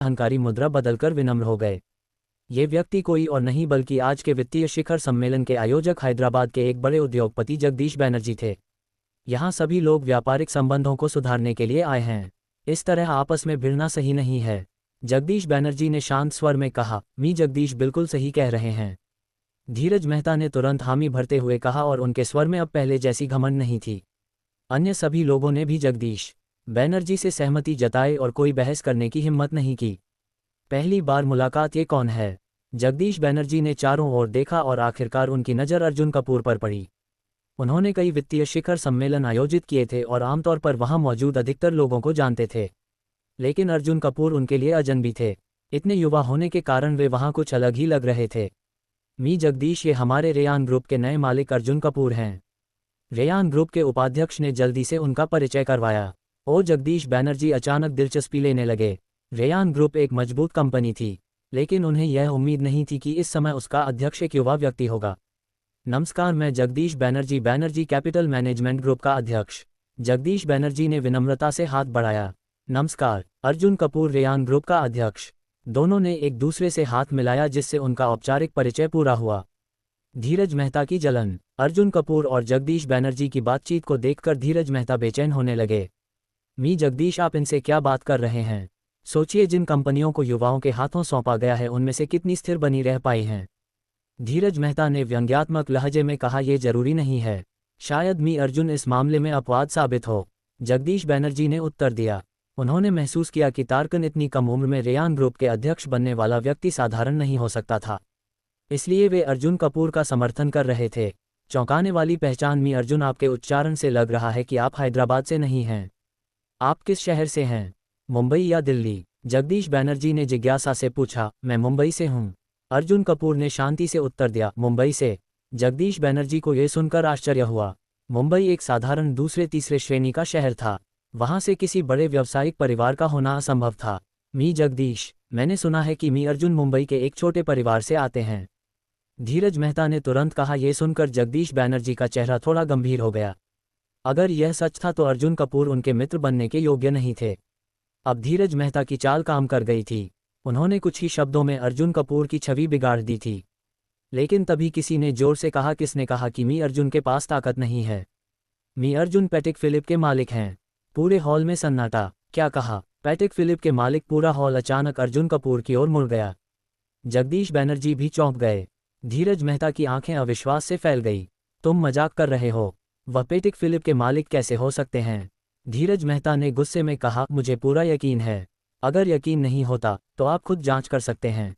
अहंकारी मुद्रा बदलकर विनम्र हो गए। ये व्यक्ति कोई और नहीं बल्कि आज के वित्तीय शिखर सम्मेलन के आयोजक हैदराबाद के एक बड़े उद्योगपति जगदीश बैनर्जी थे। यहाँ सभी लोग व्यापारिक संबंधों को सुधारने के लिए आए हैं। इस तरह आपस में भिड़ना सही नहीं है। जगदीश बैनर्जी ने शांत स्वर में कहा, मी जगदीश बिल्कुल सही कह रहे हैं। धीरज मेहता ने तुरंत हामी भरते हुए कहा और उनके स्वर में अब पहले जैसी घमंड नहीं थी। अन्य सभी लोगों ने भी जगदीश बैनर्जी से सहमति जताई और कोई बहस करने की हिम्मत नहीं की। पहली बार मुलाकात ये कौन है? जगदीश बैनर्जी ने चारों ओर देखा और आखिरकार उनकी नज़र अर्जुन कपूर पर पड़ी। उन्होंने कई वित्तीय शिखर सम्मेलन आयोजित किए थे और आमतौर पर वहां मौजूद अधिकतर लोगों को जानते थे, लेकिन अर्जुन कपूर उनके लिए अजनबी थे। इतने युवा होने के कारण वे वहां कुछ अलग ही लग रहे थे। मी जगदीश, ये हमारे रेयान ग्रुप के नए मालिक अर्जुन कपूर हैं। रेयान ग्रुप के उपाध्यक्ष ने जल्दी से उनका परिचय करवाया। और जगदीश बैनर्जी अचानक दिलचस्पी लेने लगे। रेयान ग्रुप एक मजबूत कंपनी थी, लेकिन उन्हें यह उम्मीद नहीं थी कि इस समय उसका अध्यक्ष एक युवा व्यक्ति होगा। नमस्कार, मैं Jagdish Banerjee, Banerjee capital management group का अध्यक्ष। जगदीश बैनर्जी ने विनम्रता से हाथ बढ़ाया। नमस्कार। अर्जुन कपूर, रेयान ग्रुप का अध्यक्ष। दोनों ने एक दूसरे से हाथ मिलाया जिससे उनका औपचारिक परिचय पूरा हुआ। धीरज मेहता की जलन। अर्जुन कपूर और जगदीश बैनर्जी की बातचीत को देखकर धीरज मेहता बेचैन होने लगे। मी जगदीश, आप इनसे क्या बात कर रहे हैं? सोचिए, जिन कंपनियों को युवाओं के हाथों सौंपा गया है उनमें से कितनी स्थिर बनी रह पाई हैं। धीरज मेहता ने व्यंग्यात्मक लहजे में कहा, यह जरूरी नहीं है। शायद मी अर्जुन इस मामले में अपवाद साबित हो। जगदीश बैनर्जी ने उत्तर दिया। उन्होंने महसूस किया कि तारकन इतनी कम उम्र में रेयान ग्रुप के अध्यक्ष बनने वाला व्यक्ति साधारण नहीं हो सकता था, इसलिए वे अर्जुन कपूर का समर्थन कर रहे थे। चौंकाने वाली पहचान। मी अर्जुन, आपके उच्चारण से लग रहा है कि आप हैदराबाद से नहीं हैं। आप किस शहर से हैं? मुंबई या दिल्ली? जगदीश बैनर्जी ने जिज्ञासा से पूछा। मैं मुंबई से हूँ। अर्जुन कपूर ने शांति से उत्तर दिया। मुंबई से? जगदीश बैनर्जी को यह सुनकर आश्चर्य हुआ। मुंबई एक साधारण दूसरे तीसरे श्रेणी का शहर था। वहां से किसी बड़े व्यावसायिक परिवार का होना असंभव था। मी जगदीश, मैंने सुना है कि मी अर्जुन मुंबई के एक छोटे परिवार से आते हैं। धीरज मेहता ने तुरंत कहा। यह सुनकर जगदीश बैनर्जी का चेहरा थोड़ा गंभीर हो गया। अगर यह सच था तो अर्जुन कपूर उनके मित्र बनने के योग्य नहीं थे। अब धीरज मेहता की चाल काम कर गई थी। उन्होंने कुछ ही शब्दों में अर्जुन कपूर की छवि बिगाड़ दी थी। लेकिन तभी किसी ने जोर से कहा। किसने कहा कि मी अर्जुन के पास ताकत नहीं है? मी अर्जुन पैटेक फिलिप के मालिक हैं। पूरे हॉल में सन्नाटा। क्या कहा? पैटेक फिलिप के मालिक? पूरा हॉल अचानक अर्जुन कपूर की ओर मुड़ गया। जगदीश बैनर्जी भी चौंक गए। धीरज मेहता की आंखें अविश्वास से फैल गई। तुम मजाक कर रहे हो? वह पैटेक फिलिप के मालिक कैसे हो सकते हैं? धीरज मेहता ने गुस्से में कहा। मुझे पूरा यकीन है। अगर यकीन नहीं होता तो आप खुद जांच कर सकते हैं।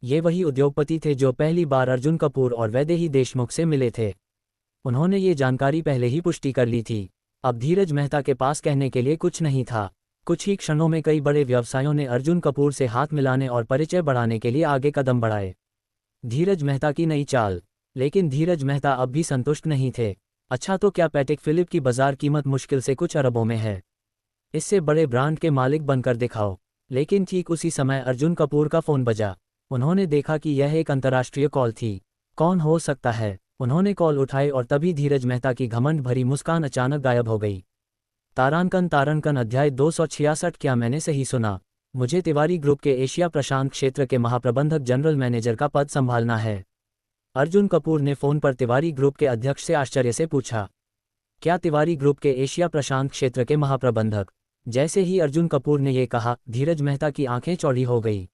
ये वही उद्योगपति थे जो पहली बार अर्जुन कपूर और वैदेही देशमुख से मिले थे। उन्होंने ये जानकारी पहले ही पुष्टि कर ली थी। अब धीरज मेहता के पास कहने के लिए कुछ नहीं था। कुछ ही क्षणों में कई बड़े व्यवसायों ने अर्जुन कपूर से हाथ मिलाने और परिचय बढ़ाने के लिए आगे कदम बढ़ाए। धीरज मेहता की नई चाल। लेकिन धीरज मेहता अब भी संतुष्ट नहीं थे। अच्छा, तो क्या पैटेक फिलिप की बाजार कीमत मुश्किल से कुछ अरबों में है? इससे बड़े ब्रांड के मालिक बनकर दिखाओ। लेकिन ठीक उसी समय अर्जुन कपूर का फोन बजा। उन्होंने देखा कि यह एक अंतर्राष्ट्रीय कॉल थी। कौन हो सकता है? उन्होंने कॉल उठाई और तभी धीरज मेहता की घमंड भरी मुस्कान अचानक गायब हो गई। तारांकन अध्याय 266। क्या मैंने सही सुना? मुझे तिवारी ग्रुप के एशिया प्रशांत क्षेत्र के महाप्रबंधक जनरल मैनेजर का पद संभालना है। अर्जुन कपूर ने फोन पर तिवारी ग्रुप के अध्यक्ष से आश्चर्य से पूछा। क्या तिवारी ग्रुप के एशिया प्रशांत क्षेत्र के महाप्रबंधक? जैसे ही अर्जुन कपूर ने यह कहा, धीरज मेहता की आंखें चौड़ी हो गई।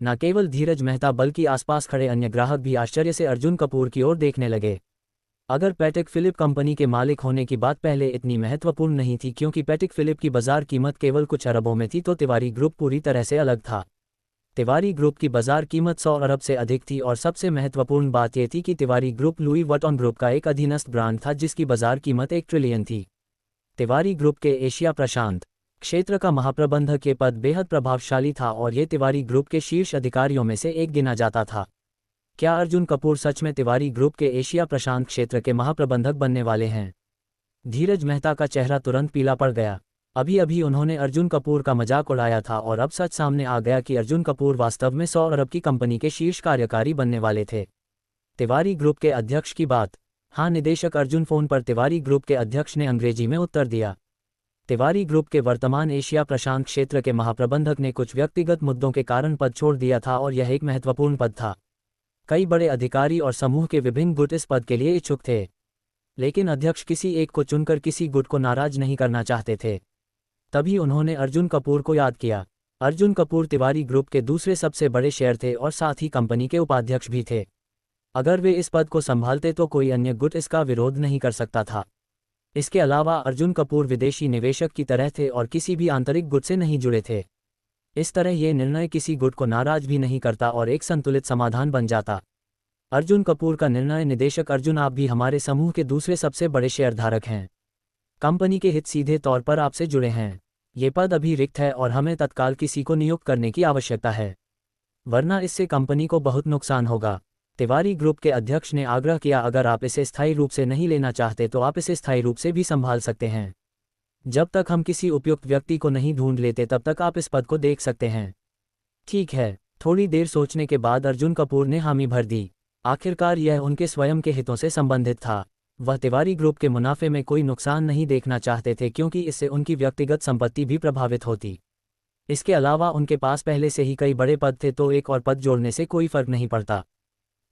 न केवल धीरज मेहता बल्कि आसपास खड़े अन्य ग्राहक भी आश्चर्य से अर्जुन कपूर की ओर देखने लगे। अगर पैटेक फिलिप कंपनी के मालिक होने की बात पहले इतनी महत्वपूर्ण नहीं थी क्योंकि पैटेक फिलिप की बाजार कीमत केवल कुछ अरबों में थी, तो तिवारी ग्रुप पूरी तरह से अलग था। तिवारी ग्रुप की बाजार कीमत 100 अरब से अधिक थी और सबसे महत्वपूर्ण बात यह थी कि Tiwari group Louis Vuitton group का एक अधीनस्थ ब्रांड था जिसकी बाजार कीमत 1 ट्रिलियन थी। तिवारी ग्रुप के एशिया प्रशांत क्षेत्र का महाप्रबंधक ये पद बेहद प्रभावशाली था और ये तिवारी ग्रुप के शीर्ष अधिकारियों में से एक गिना जाता था। क्या अर्जुन कपूर सच में तिवारी ग्रुप के एशिया प्रशांत क्षेत्र के महाप्रबंधक बनने वाले हैं? धीरज मेहता का चेहरा तुरंत पीला पड़ गया। अभी अभी उन्होंने अर्जुन कपूर का मजाक उड़ाया था और अब सच सामने आ गया कि अर्जुन कपूर वास्तव में 100 अरब की कंपनी के शीर्ष कार्यकारी बनने वाले थे। तिवारी ग्रुप के अध्यक्ष की बात। हाँ निदेशक। अर्जुन फोन पर तिवारी ग्रुप के अध्यक्ष ने अंग्रेजी में उत्तर दिया। तिवारी ग्रुप के वर्तमान एशिया प्रशांत क्षेत्र के महाप्रबंधक ने कुछ व्यक्तिगत मुद्दों के कारण पद छोड़ दिया था और यह एक महत्वपूर्ण पद था। कई बड़े अधिकारी और समूह के विभिन्न गुट इस पद के लिए इच्छुक थे, लेकिन अध्यक्ष किसी एक को चुनकर किसी गुट को नाराज नहीं करना चाहते थे। तभी उन्होंने अर्जुन कपूर को याद किया। अर्जुन कपूर तिवारी ग्रुप के दूसरे सबसे बड़े शेयर थे और साथ ही कंपनी के उपाध्यक्ष भी थे। अगर वे इस पद को संभालते तो कोई अन्य गुट इसका विरोध नहीं कर सकता था। इसके अलावा अर्जुन कपूर विदेशी निवेशक की तरह थे और किसी भी आंतरिक गुट से नहीं जुड़े थे। इस तरह ये निर्णय किसी गुट को नाराज भी नहीं करता और एक संतुलित समाधान बन जाता। अर्जुन कपूर का निर्णय। निदेशक अर्जुन, आप भी हमारे समूह के दूसरे सबसे बड़े शेयरधारक हैं। कंपनी के हित सीधे तौर पर आपसे जुड़े हैं। ये पद अभी रिक्त है और हमें तत्काल किसी को नियुक्त करने की आवश्यकता है, वरना इससे कंपनी को बहुत नुकसान होगा। तिवारी ग्रुप के अध्यक्ष ने आग्रह किया, अगर आप इसे स्थायी रूप से नहीं लेना चाहते तो आप इसे स्थायी रूप से भी संभाल सकते हैं। जब तक हम किसी उपयुक्त व्यक्ति को नहीं ढूंढ लेते तब तक आप इस पद को देख सकते हैं। ठीक है। थोड़ी देर सोचने के बाद अर्जुन कपूर ने हामी भर दी। आखिरकार यह उनके स्वयं के हितों से संबंधित था। वह तिवारी ग्रुप के मुनाफे में कोई नुकसान नहीं देखना चाहते थे, क्योंकि इससे उनकी व्यक्तिगत संपत्ति भी प्रभावित होती। इसके अलावा उनके पास पहले से ही कई बड़े पद थे, तो एक और पद जोड़ने से कोई फर्क नहीं पड़ता,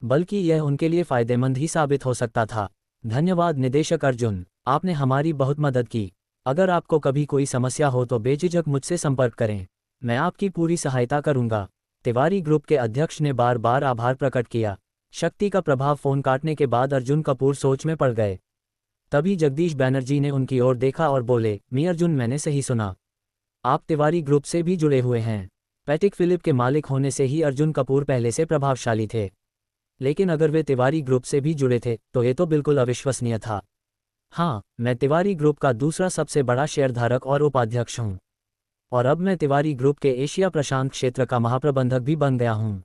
बल्कि यह उनके लिए फायदेमंद ही साबित हो सकता था। धन्यवाद निदेशक अर्जुन, आपने हमारी बहुत मदद की। अगर आपको कभी कोई समस्या हो तो बेझिझक मुझसे संपर्क करें, मैं आपकी पूरी सहायता करूंगा। तिवारी ग्रुप के अध्यक्ष ने बार बार आभार प्रकट किया। शक्ति का प्रभाव। फोन काटने के बाद अर्जुन कपूर सोच में पड़ गए। तभी जगदीश बैनर्जी ने उनकी ओर देखा और बोले, मी अर्जुन, मैंने सही सुना, आप तिवारी ग्रुप से भी जुड़े हुए हैं। पैटिक फिलिप के मालिक होने से ही अर्जुन कपूर पहले से प्रभावशाली थे, लेकिन अगर वे तिवारी ग्रुप से भी जुड़े थे तो ये तो बिल्कुल अविश्वसनीय था। हाँ, मैं तिवारी ग्रुप का दूसरा सबसे बड़ा शेयरधारक और उपाध्यक्ष हूँ, और अब मैं तिवारी ग्रुप के एशिया प्रशांत क्षेत्र का महाप्रबंधक भी बन गया हूँ।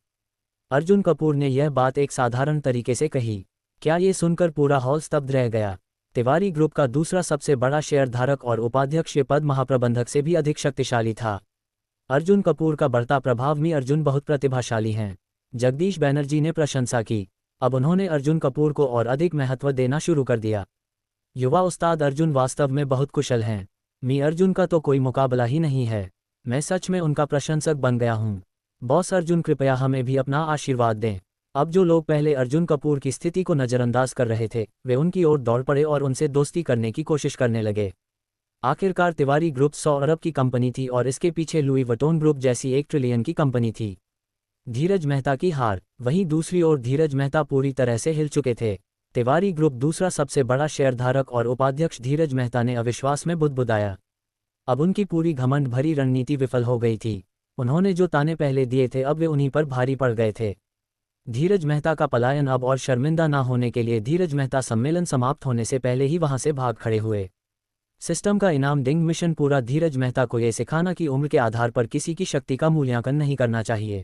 अर्जुन कपूर ने यह बात एक साधारण तरीके से कही। क्या ये सुनकर पूरा हॉल स्तब्ध रह गया। तिवारी ग्रुप का दूसरा सबसे बड़ा शेयरधारक और उपाध्यक्ष ये पद महाप्रबंधक से भी अधिक शक्तिशाली था। अर्जुन कपूर का बढ़ता प्रभाव। मी अर्जुन बहुत प्रतिभाशाली हैं, जगदीश बैनर्जी ने प्रशंसा की। अब उन्होंने अर्जुन कपूर को और अधिक महत्व देना शुरू कर दिया। युवा उस्ताद अर्जुन वास्तव में बहुत कुशल हैं। मी अर्जुन का तो कोई मुकाबला ही नहीं है। मैं सच में उनका प्रशंसक बन गया हूँ। बॉस अर्जुन, कृपया हमें भी अपना आशीर्वाद दें। अब जो लोग पहले अर्जुन कपूर की स्थिति को नज़रअंदाज कर रहे थे, वे उनकी ओर दौड़ पड़े और उनसे दोस्ती करने की कोशिश करने लगे। आखिरकार तिवारी ग्रुप 100 अरब की कंपनी थी और इसके पीछे लुई वटोन ग्रुप जैसी 1 ट्रिलियन की कंपनी थी। धीरज मेहता की हार। वहीं दूसरी ओर धीरज मेहता पूरी तरह से हिल चुके थे। तिवारी ग्रुप दूसरा सबसे बड़ा शेयरधारक और उपाध्यक्ष धीरज मेहता ने अविश्वास में बुदबुदाया। अब उनकी पूरी घमंड भरी रणनीति विफल हो गई थी। उन्होंने जो ताने पहले दिए थे अब वे उन्हीं पर भारी पड़ गए थे। धीरज मेहता का पलायन। अब और शर्मिंदा ना होने के लिए धीरज मेहता सम्मेलन समाप्त होने से पहले ही वहां से भाग खड़े हुए। सिस्टम का इनाम डिंग मिशन पूरा। धीरज मेहता को यह सिखाना कि उम्र के आधार पर किसी की शक्ति का मूल्यांकन नहीं करना चाहिए।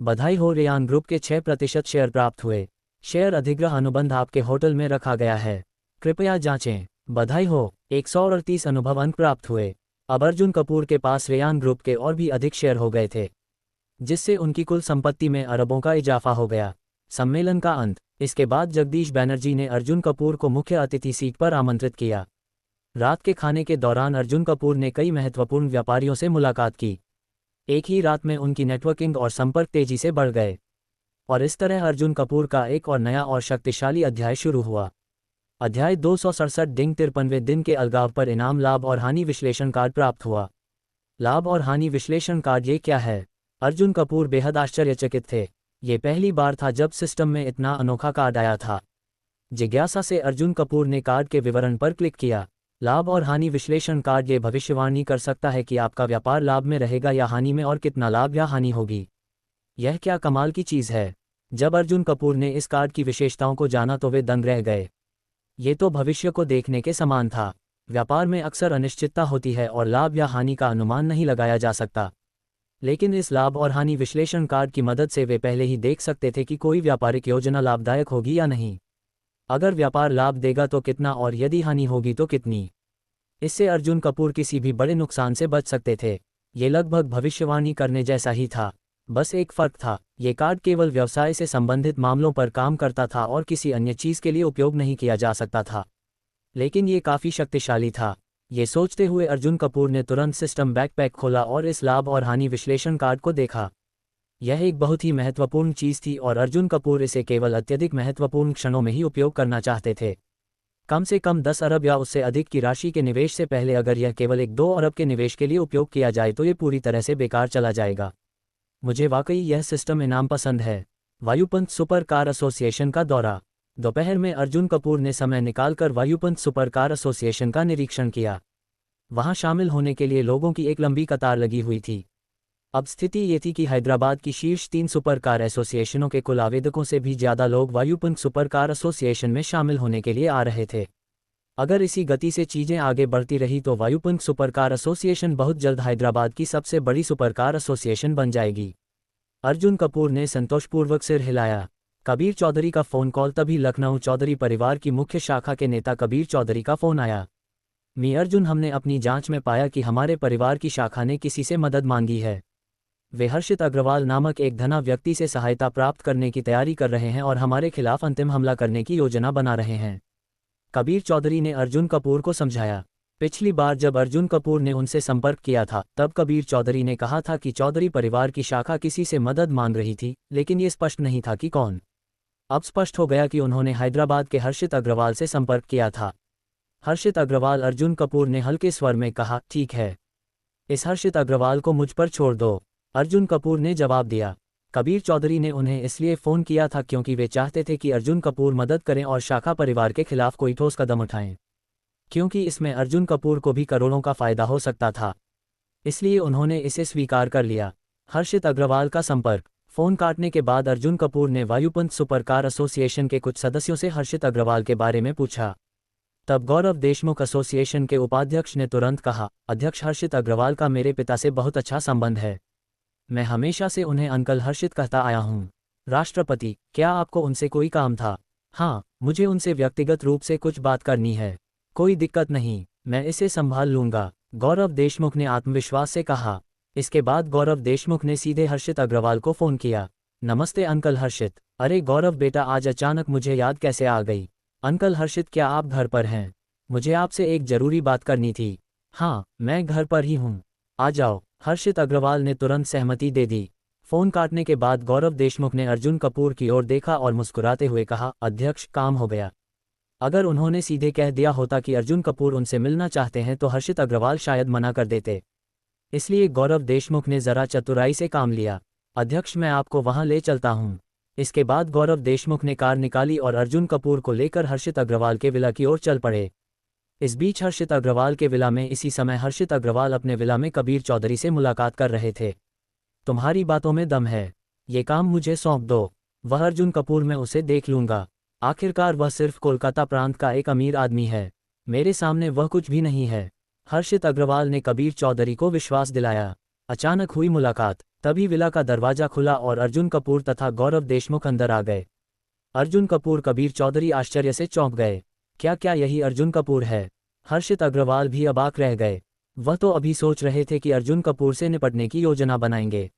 बधाई हो, रेयान ग्रुप के 6% शेयर प्राप्त हुए। शेयर अधिग्रह अनुबंध आपके होटल में रखा गया है, कृपया जांचें। बधाई हो, 138 अनुभव अंक प्राप्त हुए। अब अर्जुन कपूर के पास रेयान ग्रुप के और भी अधिक शेयर हो गए थे, जिससे उनकी कुल संपत्ति में अरबों का इजाफा हो गया। सम्मेलन का अंत। इसके बाद जगदीश बैनर्जी ने अर्जुन कपूर को मुख्य अतिथि सीट पर आमंत्रित किया। रात के खाने के दौरान अर्जुन कपूर ने कई महत्वपूर्ण व्यापारियों से मुलाकात की। एक ही रात में उनकी नेटवर्किंग और संपर्क तेजी से बढ़ गए, और इस तरह अर्जुन कपूर का एक और नया और शक्तिशाली अध्याय शुरू हुआ। अध्याय 267 डिंग 53वें दिन के अलगाव पर इनाम लाभ और हानि विश्लेषण कार्ड प्राप्त हुआ। लाभ और हानि विश्लेषण कार्ड ये क्या है? अर्जुन कपूर बेहद आश्चर्यचकित थे। ये पहली बार था जब सिस्टम में इतना अनोखा कार्ड आया था। जिज्ञासा से अर्जुन कपूर ने कार्ड के विवरण पर क्लिक किया। लाभ और हानि विश्लेषण कार्ड ये भविष्यवाणी कर सकता है कि आपका व्यापार लाभ में रहेगा या हानि में, और कितना लाभ या हानि होगी। यह क्या कमाल की चीज़ है। जब अर्जुन कपूर ने इस कार्ड की विशेषताओं को जाना तो वे दंग रह गए। ये तो भविष्य को देखने के समान था। व्यापार में अक्सर अनिश्चितता होती है और लाभ या हानि का अनुमान नहीं लगाया जा सकता, लेकिन इस लाभ और हानि विश्लेषण कार्ड की मदद से वे पहले ही देख सकते थे कि कोई व्यापारिक योजना लाभदायक होगी या नहीं। अगर व्यापार लाभ देगा तो कितना, और यदि हानि होगी तो कितनी। इससे अर्जुन कपूर किसी भी बड़े नुकसान से बच सकते थे। ये लगभग भविष्यवाणी करने जैसा ही था, बस एक फ़र्क था। ये कार्ड केवल व्यवसाय से संबंधित मामलों पर काम करता था और किसी अन्य चीज़ के लिए उपयोग नहीं किया जा सकता था, लेकिन ये काफ़ी शक्तिशाली था। ये सोचते हुए अर्जुन कपूर ने तुरंत सिस्टम बैकपैक खोला और इस लाभ और हानि विश्लेषण कार्ड को देखा। यह एक बहुत ही महत्वपूर्ण चीज़ थी और अर्जुन कपूर इसे केवल अत्यधिक महत्वपूर्ण क्षणों में ही उपयोग करना चाहते थे। कम से कम 10 अरब या उससे अधिक की राशि के निवेश से पहले अगर यह केवल 1-2 अरब के निवेश के लिए उपयोग किया जाए तो ये पूरी तरह से बेकार चला जाएगा। मुझे वाकई यह सिस्टम इनाम पसंद है। वायुपंत सुपर कार एसोसिएशन का दौरा। दोपहर में अर्जुन कपूर ने समय निकालकर वायुपंत सुपर कार एसोसिएशन का निरीक्षण किया। वहां शामिल होने के लिए लोगों की एक लंबी कतार लगी हुई थी। अब स्थिति ये थी कि हैदराबाद की शीर्ष 3 सुपर कार एसोसिएशनों के कुल आवेदकों से भी ज़्यादा लोग वायुपंत सुपर कार एसोसिएशन में शामिल होने के लिए आ रहे थे। अगर इसी गति से चीज़ें आगे बढ़ती रही तो वायुपंत सुपर कार एसोसिएशन बहुत जल्द हैदराबाद की सबसे बड़ी सुपर कार एसोसिएशन बन जाएगी। अर्जुन कपूर ने संतोषपूर्वक सिर हिलाया। कबीर चौधरी का फ़ोन कॉल। तभी लखनऊ चौधरी परिवार की मुख्य शाखा के नेता कबीर चौधरी का फ़ोन आया। मी अर्जुन, हमने अपनी जांच में पाया कि हमारे परिवार की शाखा ने किसी से मदद मांगी है। वे हर्षित अग्रवाल नामक एक धना व्यक्ति से सहायता प्राप्त करने की तैयारी कर रहे हैं और हमारे खिलाफ अंतिम हमला करने की योजना बना रहे हैं। कबीर चौधरी ने अर्जुन कपूर को समझाया। पिछली बार जब अर्जुन कपूर ने उनसे संपर्क किया था तब कबीर चौधरी ने कहा था कि चौधरी परिवार की शाखा किसी से मदद मांग रही थी, लेकिन ये स्पष्ट नहीं था कि कौन। अब स्पष्ट हो गया कि उन्होंने हैदराबाद के हर्षित अग्रवाल से संपर्क किया था। हर्षित अग्रवाल। अर्जुन कपूर ने हल्के स्वर में कहा, ठीक है, इस हर्षित अग्रवाल को मुझ पर छोड़ दो। अर्जुन कपूर ने जवाब दिया। कबीर चौधरी ने उन्हें इसलिए फ़ोन किया था क्योंकि वे चाहते थे कि अर्जुन कपूर मदद करें और शाखा परिवार के खिलाफ कोई ठोस कदम उठाएं, क्योंकि इसमें अर्जुन कपूर को भी करोड़ों का फ़ायदा हो सकता था। इसलिए उन्होंने इसे स्वीकार कर लिया। हर्षित अग्रवाल का संपर्क। फ़ोन काटने के बाद अर्जुन कपूर ने वायुपंत सुपर कार एसोसिएशन के कुछ सदस्यों से हर्षित अग्रवाल के बारे में पूछा। तब गौरव देशमुख एसोसिएशन के उपाध्यक्ष ने तुरंत कहा, अध्यक्ष, हर्षित अग्रवाल का मेरे पिता से बहुत अच्छा संबंध है। मैं हमेशा से उन्हें अंकल हर्षित कहता आया हूँ। राष्ट्रपति, क्या आपको उनसे कोई काम था? हाँ, मुझे उनसे व्यक्तिगत रूप से कुछ बात करनी है। कोई दिक्कत नहीं, मैं इसे संभाल लूँगा, गौरव देशमुख ने आत्मविश्वास से कहा। इसके बाद गौरव देशमुख ने सीधे हर्षित अग्रवाल को फ़ोन किया। नमस्ते अंकल हर्षित। अरे गौरव बेटा, आज अचानक मुझे याद कैसे आ गई? अंकल हर्षित, क्या आप घर पर हैं? मुझे आपसे एक ज़रूरी बात करनी थी। हाँ, मैं घर पर ही हूँ, आ जाओ। हर्षित अग्रवाल ने तुरंत सहमति दे दी। फ़ोन काटने के बाद गौरव देशमुख ने अर्जुन कपूर की ओर देखा और मुस्कुराते हुए कहा, अध्यक्ष, काम हो गया। अगर उन्होंने सीधे कह दिया होता कि अर्जुन कपूर उनसे मिलना चाहते हैं तो हर्षित अग्रवाल शायद मना कर देते। इसलिए गौरव देशमुख ने ज़रा चतुराई से काम लिया। अध्यक्ष, मैं आपको वहाँ ले चलता हूँ। इसके बाद गौरव देशमुख ने कार निकाली और अर्जुन कपूर को लेकर हर्षित अग्रवाल के विला की ओर चल पड़े। इस बीच हर्षित अग्रवाल के विला में इसी समय हर्षित अग्रवाल अपने विला में कबीर चौधरी से मुलाकात कर रहे थे। तुम्हारी बातों में दम है, ये काम मुझे सौंप दो। वह अर्जुन कपूर, मैं उसे देख लूँगा। आखिरकार वह सिर्फ कोलकाता प्रांत का एक अमीर आदमी है, मेरे सामने वह कुछ भी नहीं है। हर्षित अग्रवाल ने कबीर चौधरी को विश्वास दिलाया। अचानक हुई मुलाकात। तभी विला का दरवाज़ा खुला और अर्जुन कपूर तथा गौरव देशमुख अंदर आ गए। अर्जुन कपूर, कबीर चौधरी आश्चर्य से चौंक गए। क्या यही अर्जुन कपूर है? हर्षित अग्रवाल भी अबाक रह गए। वह तो अभी सोच रहे थे कि अर्जुन कपूर से निपटने की योजना बनाएंगे,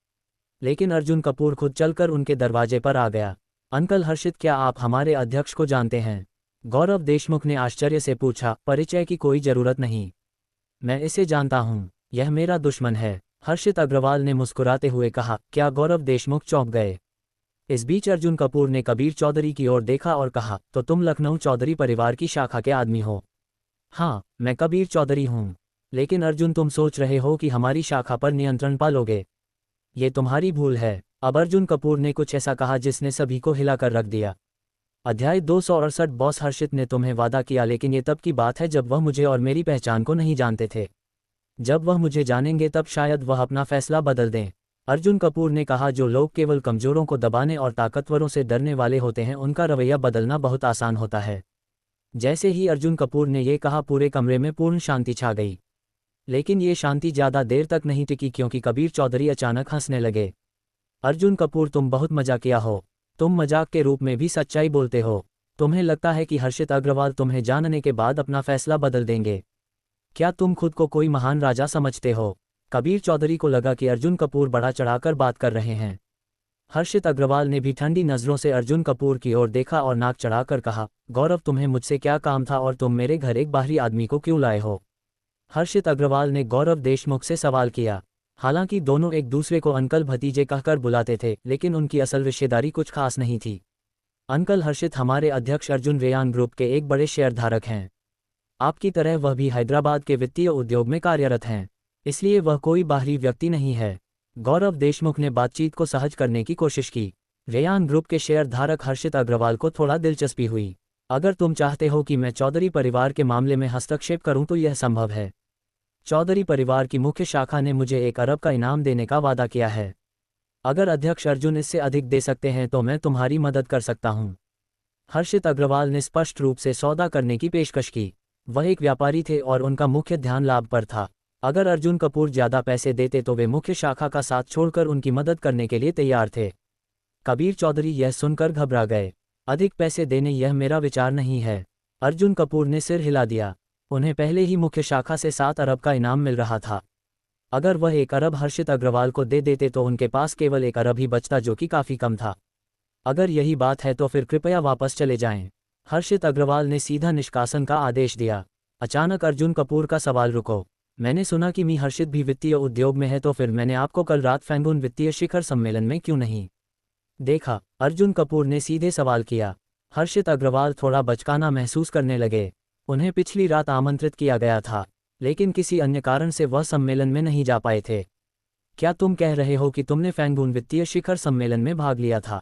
लेकिन अर्जुन कपूर खुद चलकर उनके दरवाजे पर आ गया। अंकल हर्षित, क्या आप हमारे अध्यक्ष को जानते हैं? गौरव देशमुख ने आश्चर्य से पूछा। परिचय की कोई ज़रूरत नहीं, मैं इसे जानता हूँ, यह मेरा दुश्मन है, हर्षित अग्रवाल ने मुस्कुराते हुए कहा। क्या? गौरव देशमुख चौंक गए। इस बीच अर्जुन कपूर ने कबीर चौधरी की ओर देखा और कहा, तो तुम लखनऊ चौधरी परिवार की शाखा के आदमी हो? हाँ, मैं कबीर चौधरी हूँ। लेकिन अर्जुन, तुम सोच रहे हो कि हमारी शाखा पर नियंत्रण पालोगे? ये तुम्हारी भूल है। अब अर्जुन कपूर ने कुछ ऐसा कहा जिसने सभी को हिलाकर रख दिया। अध्याय 268। बॉस, हर्षित ने तुम्हें वादा किया, लेकिन ये तब की बात है जब वह मुझे और मेरी पहचान को नहीं जानते थे। जब वह मुझे जानेंगे तब शायद वह अपना फैसला बदल दें। अर्जुन कपूर ने कहा, जो लोग केवल कमजोरों को दबाने और ताकतवरों से डरने वाले होते हैं उनका रवैया बदलना बहुत आसान होता है। जैसे ही अर्जुन कपूर ने यह कहा, पूरे कमरे में पूर्ण शांति छा गई। लेकिन ये शांति ज़्यादा देर तक नहीं टिकी क्योंकि कबीर चौधरी अचानक हंसने लगे। अर्जुन कपूर, तुम बहुत मजाकिया हो। तुम मजाक के रूप में भी सच्चाई बोलते हो। तुम्हें लगता है कि हर्षित अग्रवाल तुम्हें जानने के बाद अपना फैसला बदल देंगे? क्या तुम खुद को कोई महान राजा समझते हो? कबीर चौधरी को लगा कि अर्जुन कपूर बढ़ा चढ़ाकर बात कर रहे हैं। हर्षित अग्रवाल ने भी ठंडी नज़रों से अर्जुन कपूर की ओर देखा और नाक चढ़ाकर कहा, गौरव, तुम्हें मुझसे क्या काम था और तुम मेरे घर एक बाहरी आदमी को क्यों लाए हो? हर्षित अग्रवाल ने गौरव देशमुख से सवाल किया। हालांकि दोनों एक दूसरे को अंकल भतीजे कहकर बुलाते थे, लेकिन उनकी असल रिश्तेदारी कुछ खास नहीं थी। अंकल हर्षित हमारे अध्यक्ष अर्जुन रेयान ग्रुप के एक बड़े शेयरधारक हैं। आपकी तरह वह भी हैदराबाद के वित्तीय उद्योग में कार्यरत हैं, इसलिए वह कोई बाहरी व्यक्ति नहीं है। गौरव देशमुख ने बातचीत को सहज करने की कोशिश की। रेयान ग्रुप के शेयरधारक हर्षित अग्रवाल को थोड़ा दिलचस्पी हुई। अगर तुम चाहते हो कि मैं चौधरी परिवार के मामले में हस्तक्षेप करूं तो यह संभव है। चौधरी परिवार की मुख्य शाखा ने मुझे 1 अरब का इनाम देने का वादा किया है। अगर अध्यक्ष अर्जुन इससे अधिक दे सकते हैं तो मैं तुम्हारी मदद कर सकता हूं। हर्षित अग्रवाल ने स्पष्ट रूप से सौदा करने की पेशकश की। वह एक व्यापारी थे और उनका मुख्य ध्यान लाभ पर था। अगर अर्जुन कपूर ज़्यादा पैसे देते तो वे मुख्य शाखा का साथ छोड़कर उनकी मदद करने के लिए तैयार थे। कबीर चौधरी यह सुनकर घबरा गए। अधिक पैसे देने यह मेरा विचार नहीं है। अर्जुन कपूर ने सिर हिला दिया। उन्हें पहले ही मुख्य शाखा से 7 अरब का इनाम मिल रहा था। अगर वह 1 अरब हर्षित अग्रवाल को दे देते तो उनके पास केवल 1 अरब ही बचता, जो कि काफ़ी कम था। अगर यही बात है तो फिर कृपया वापस चले जाएं। हर्षित अग्रवाल ने सीधा निष्कासन का आदेश दिया। अचानक अर्जुन कपूर का सवाल रुको। मैंने सुना कि मी हर्षित भी वित्तीय उद्योग में है, तो फिर मैंने आपको कल रात फैंगून वित्तीय शिखर सम्मेलन में क्यों नहीं देखा? अर्जुन कपूर ने सीधे सवाल किया। हर्षित अग्रवाल थोड़ा बचकाना महसूस करने लगे। उन्हें पिछली रात आमंत्रित किया गया था, लेकिन किसी अन्य कारण से वह सम्मेलन में नहीं जा पाए थे। क्या तुम कह रहे हो कि तुमने फैंगून वित्तीय शिखर सम्मेलन में भाग लिया था?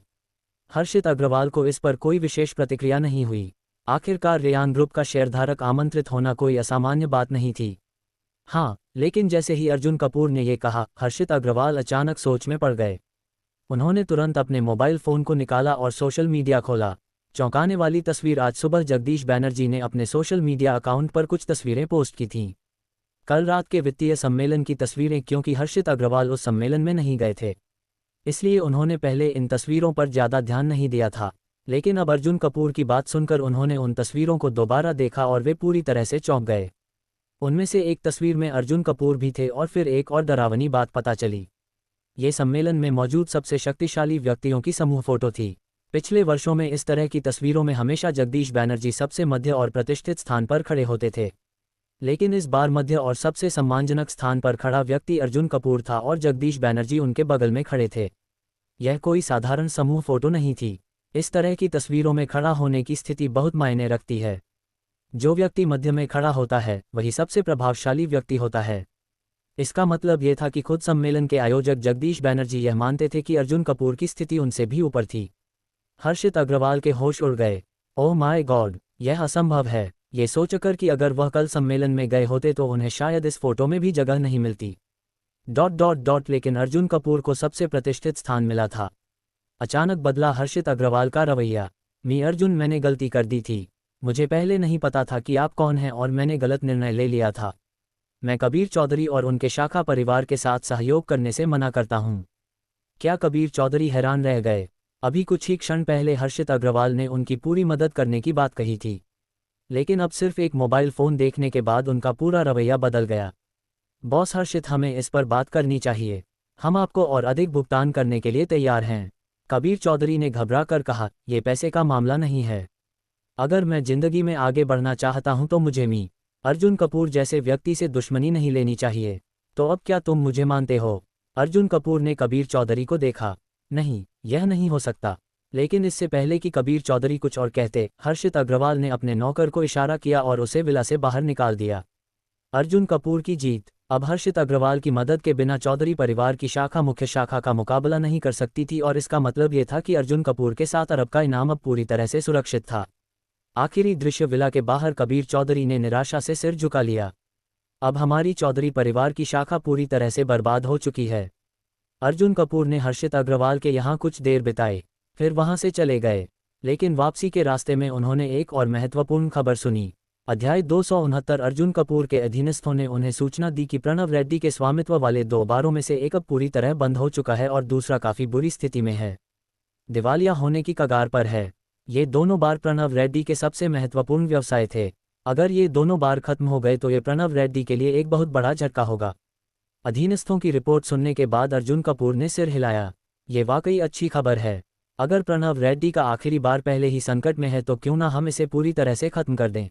हर्षित अग्रवाल को इस पर कोई विशेष प्रतिक्रिया नहीं हुई। आखिरकार रेयान ग्रुप का शेयरधारक आमंत्रित होना कोई असामान्य बात नहीं थी। हाँ, लेकिन जैसे ही अर्जुन कपूर ने ये कहा, हर्षित अग्रवाल अचानक सोच में पड़ गए। उन्होंने तुरंत अपने मोबाइल फ़ोन को निकाला और सोशल मीडिया खोला। चौंकाने वाली तस्वीर, आज सुबह जगदीश बैनर्जी ने अपने सोशल मीडिया अकाउंट पर कुछ तस्वीरें पोस्ट की थीं। कल रात के वित्तीय सम्मेलन की तस्वीरें, क्योंकि हर्षित अग्रवाल उस सम्मेलन में नहीं गए थे, इसलिए उन्होंने पहले इन तस्वीरों पर ज़्यादा ध्यान नहीं दिया था। लेकिन अब अर्जुन कपूर की बात सुनकर उन्होंने उन तस्वीरों को दोबारा देखा और वे पूरी तरह से चौंक गए। उनमें से एक तस्वीर में अर्जुन कपूर भी थे और फिर एक और डरावनी बात पता चली। ये सम्मेलन में मौजूद सबसे शक्तिशाली व्यक्तियों की समूह फोटो थी। पिछले वर्षों में इस तरह की तस्वीरों में हमेशा जगदीश बैनर्जी सबसे मध्य और प्रतिष्ठित स्थान पर खड़े होते थे, लेकिन इस बार मध्य और सबसे सम्मानजनक स्थान पर खड़ा व्यक्ति अर्जुन कपूर था और जगदीश बैनर्जी उनके बगल में खड़े थे। यह कोई साधारण समूह फोटो नहीं थी। इस तरह की तस्वीरों में खड़ा होने की स्थिति बहुत मायने रखती है। जो व्यक्ति मध्य में खड़ा होता है वही सबसे प्रभावशाली व्यक्ति होता है। इसका मतलब ये था कि खुद सम्मेलन के आयोजक जगदीश बैनर्जी यह मानते थे कि अर्जुन कपूर की स्थिति उनसे भी ऊपर थी। हर्षित अग्रवाल के होश उड़ गए। ओह माय गॉड, यह असंभव है, ये सोचकर कि अगर वह कल सम्मेलन में गए होते तो उन्हें शायद इस फोटो में भी जगह नहीं मिलती। ... लेकिन अर्जुन कपूर को सबसे प्रतिष्ठित स्थान मिला था। अचानक बदला हर्षित अग्रवाल का रवैया। मी अर्जुन, मैंने गलती कर दी थी। मुझे पहले नहीं पता था कि आप कौन हैं और मैंने गलत निर्णय ले लिया था। मैं कबीर चौधरी और उनके शाखा परिवार के साथ सहयोग करने से मना करता हूं। क्या? कबीर चौधरी हैरान रह गए। अभी कुछ ही क्षण पहले हर्षित अग्रवाल ने उनकी पूरी मदद करने की बात कही थी, लेकिन अब सिर्फ एक मोबाइल फ़ोन देखने के बाद उनका पूरा रवैया बदल गया। बॉस हर्षित, हमें इस पर बात करनी चाहिए। हम आपको और अधिक भुगतान करने के लिए तैयार हैं। कबीर चौधरी ने घबरा कर कहा, यह पैसे का मामला नहीं है। अगर मैं जिंदगी में आगे बढ़ना चाहता हूं तो मुझे मी अर्जुन कपूर जैसे व्यक्ति से दुश्मनी नहीं लेनी चाहिए। तो अब क्या तुम मुझे मानते हो? अर्जुन कपूर ने कबीर चौधरी को देखा। नहीं, यह नहीं हो सकता। लेकिन इससे पहले कि कबीर चौधरी कुछ और कहते, हर्षित अग्रवाल ने अपने नौकर को इशारा किया और उसे विला से बाहर निकाल दिया। अर्जुन कपूर की जीत। अब हर्षित अग्रवाल की मदद के बिना चौधरी परिवार की शाखा मुख्य शाखा का मुकाबला नहीं कर सकती थी, और इसका मतलब ये था कि अर्जुन कपूर के 7 अरब का इनाम अब पूरी तरह से सुरक्षित था। आखिरी दृश्य, विला के बाहर कबीर चौधरी ने निराशा से सिर झुका लिया। अब हमारी चौधरी परिवार की शाखा पूरी तरह से बर्बाद हो चुकी है। अर्जुन कपूर ने हर्षित अग्रवाल के यहाँ कुछ देर बिताई, फिर वहाँ से चले गए। लेकिन वापसी के रास्ते में उन्होंने एक और महत्वपूर्ण खबर सुनी। अध्याय 269। अर्जुन कपूर के अधीनस्थों ने उन्हें सूचना दी कि प्रणव रेड्डी के स्वामित्व वाले 2 बारों में से एक अब पूरी तरह बंद हो चुका है और दूसरा काफ़ी बुरी स्थिति में है, दिवालिया होने की कगार पर है। ये दोनों बार प्रणव रेड्डी के सबसे महत्वपूर्ण व्यवसाय थे। अगर ये दोनों बार खत्म हो गए तो ये प्रणव रेड्डी के लिए एक बहुत बड़ा झटका होगा। अधीनस्थों की रिपोर्ट सुनने के बाद अर्जुन कपूर ने सिर हिलाया। ये वाकई अच्छी खबर है। अगर प्रणव रेड्डी का आखिरी बार पहले ही संकट में है तो क्यों ना हम इसे पूरी तरह से खत्म कर दें।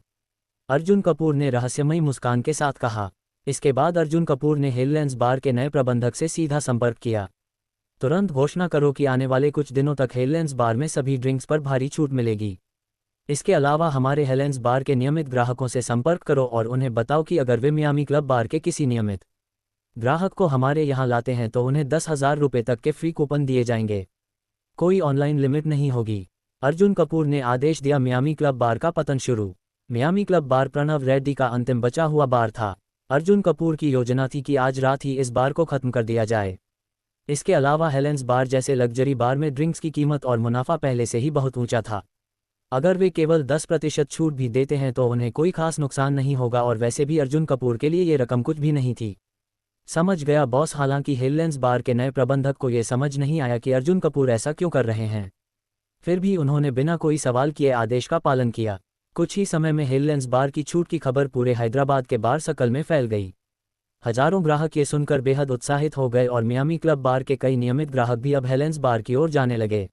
अर्जुन कपूर ने रहस्यमयी मुस्कान के साथ कहा। इसके बाद अर्जुन कपूर ने हिललैंड्स बार के नए प्रबंधक से सीधा संपर्क किया। तुरंत घोषणा करो कि आने वाले कुछ दिनों तक हिललैंड्स बार में सभी ड्रिंक्स पर भारी छूट मिलेगी। इसके अलावा हमारे हिललैंड्स बार के नियमित ग्राहकों से संपर्क करो और उन्हें बताओ कि अगर वे मियामी क्लब बार के किसी नियमित ग्राहक को हमारे यहाँ लाते हैं तो उन्हें 10,000 रुपये तक के फ्री कूपन दिए जाएंगे। कोई ऑनलाइन लिमिट नहीं होगी। अर्जुन कपूर ने आदेश दिया। मियामी क्लब बार का पतन शुरू। Miami club bar Pranav Reddy का अंतिम बचा हुआ बार था। अर्जुन कपूर की योजना थी कि आज रात ही इस बार को खत्म कर दिया जाए। इसके अलावा हिललैंड्स बार जैसे लग्जरी बार में ड्रिंक्स की कीमत और मुनाफा पहले से ही बहुत ऊंचा था। अगर वे केवल 10% छूट भी देते हैं तो उन्हें कोई खास नुकसान नहीं होगा, और वैसे भी अर्जुन कपूर के लिए ये रकम कुछ भी नहीं थी। समझ गया बॉस। हालांकि हिललैंड्स बार के नए प्रबंधक को ये समझ नहीं आया कि अर्जुन कपूर ऐसा क्यों कर रहे हैं। फिर भी उन्होंने बिना कोई सवाल किए आदेश का पालन किया। कुछ ही समय में हिललैंड्स बार की छूट की खबर पूरे हैदराबाद के बार सर्कल में फैल गई। हजारों ग्राहक ये सुनकर बेहद उत्साहित हो गए और मियामी क्लब बार के कई नियमित ग्राहक भी अब हिललैंड्स बार की ओर जाने लगे।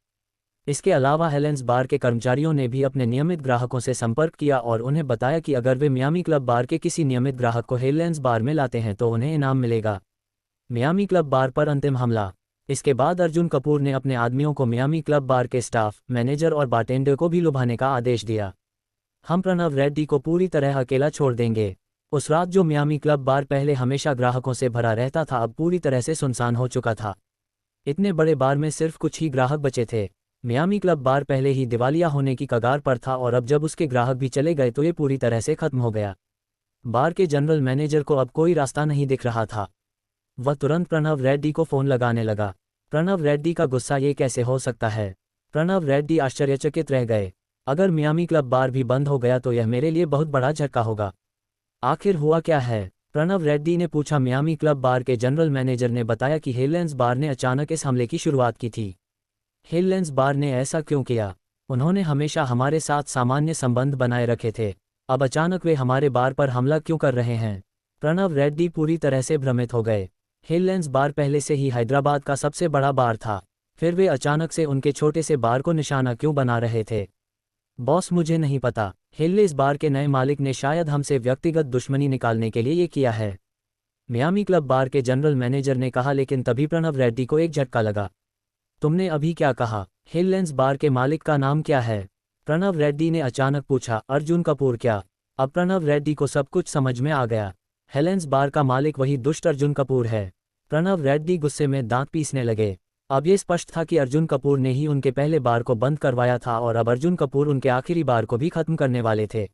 इसके अलावा हिललैंड्स बार के कर्मचारियों ने भी अपने नियमित ग्राहकों से संपर्क किया और उन्हें बताया कि अगर वे मियामी क्लब बार के किसी नियमित ग्राहक को हिललैंड्स बार में लाते हैं तो उन्हें इनाम मिलेगा। मियामी क्लब बार पर अंतिम हमला। इसके बाद अर्जुन कपूर ने अपने आदमियों को मियामी क्लब बार के स्टाफ, मैनेजर और बारटेंडर को भी लुभाने का आदेश दिया। हम प्रणव रेड्डी को पूरी तरह अकेला छोड़ देंगे। उस रात जो मियामी क्लब बार पहले हमेशा ग्राहकों से भरा रहता था अब पूरी तरह से सुनसान हो चुका था। इतने बड़े बार में सिर्फ कुछ ही ग्राहक बचे थे। मियामी क्लब बार पहले ही दिवालिया होने की कगार पर था और अब जब उसके ग्राहक भी चले गए तो ये पूरी तरह से खत्म हो गया। बार के जनरल मैनेजर को अब कोई रास्ता नहीं दिख रहा था। वह तुरंत प्रणव रेड्डी को फ़ोन लगाने लगा। प्रणव रेड्डी का गुस्सा ये कैसे हो सकता है। प्रणव रेड्डी आश्चर्यचकित रह गए। अगर मियामी क्लब बार भी बंद हो गया तो यह मेरे लिए बहुत बड़ा झटका होगा। आखिर हुआ क्या है, प्रणव रेड्डी ने पूछा। मियामी क्लब बार के जनरल मैनेजर ने बताया कि हिललैंड्स बार ने अचानक इस हमले की शुरुआत की थी। हिललैंड्स बार ने ऐसा क्यों किया? उन्होंने हमेशा हमारे साथ सामान्य संबंध बनाए रखे थे, अब अचानक वे हमारे बार पर हमला क्यों कर रहे हैं? प्रणव रेड्डी पूरी तरह से भ्रमित हो गए। हिललैंड्स बार पहले से ही हैदराबाद का सबसे बड़ा बार था, फिर वे अचानक से उनके छोटे से बार को निशाना क्यों बना रहे थे? बॉस मुझे नहीं पता। हिललैंड्स बार के नए मालिक ने शायद हमसे व्यक्तिगत दुश्मनी निकालने के लिए ये किया है, मियामी क्लब बार के जनरल मैनेजर ने कहा। लेकिन तभी प्रणव रेड्डी को एक झटका लगा। तुमने अभी क्या कहा? हिललैंड्स बार के मालिक का नाम क्या है? प्रणव रेड्डी ने अचानक पूछा। अर्जुन कपूर। क्या? अब प्रणव रेड्डी को सब कुछ समझ में आ गया। हिललैंड्स बार का मालिक वही दुष्ट अर्जुन कपूर है। प्रणव रेड्डी गुस्से में दांत पीसने लगे। अब ये स्पष्ट था कि अर्जुन कपूर ने ही उनके पहले बार को बंद करवाया था और अब अर्जुन कपूर उनके आखिरी बार को भी खत्म करने वाले थे।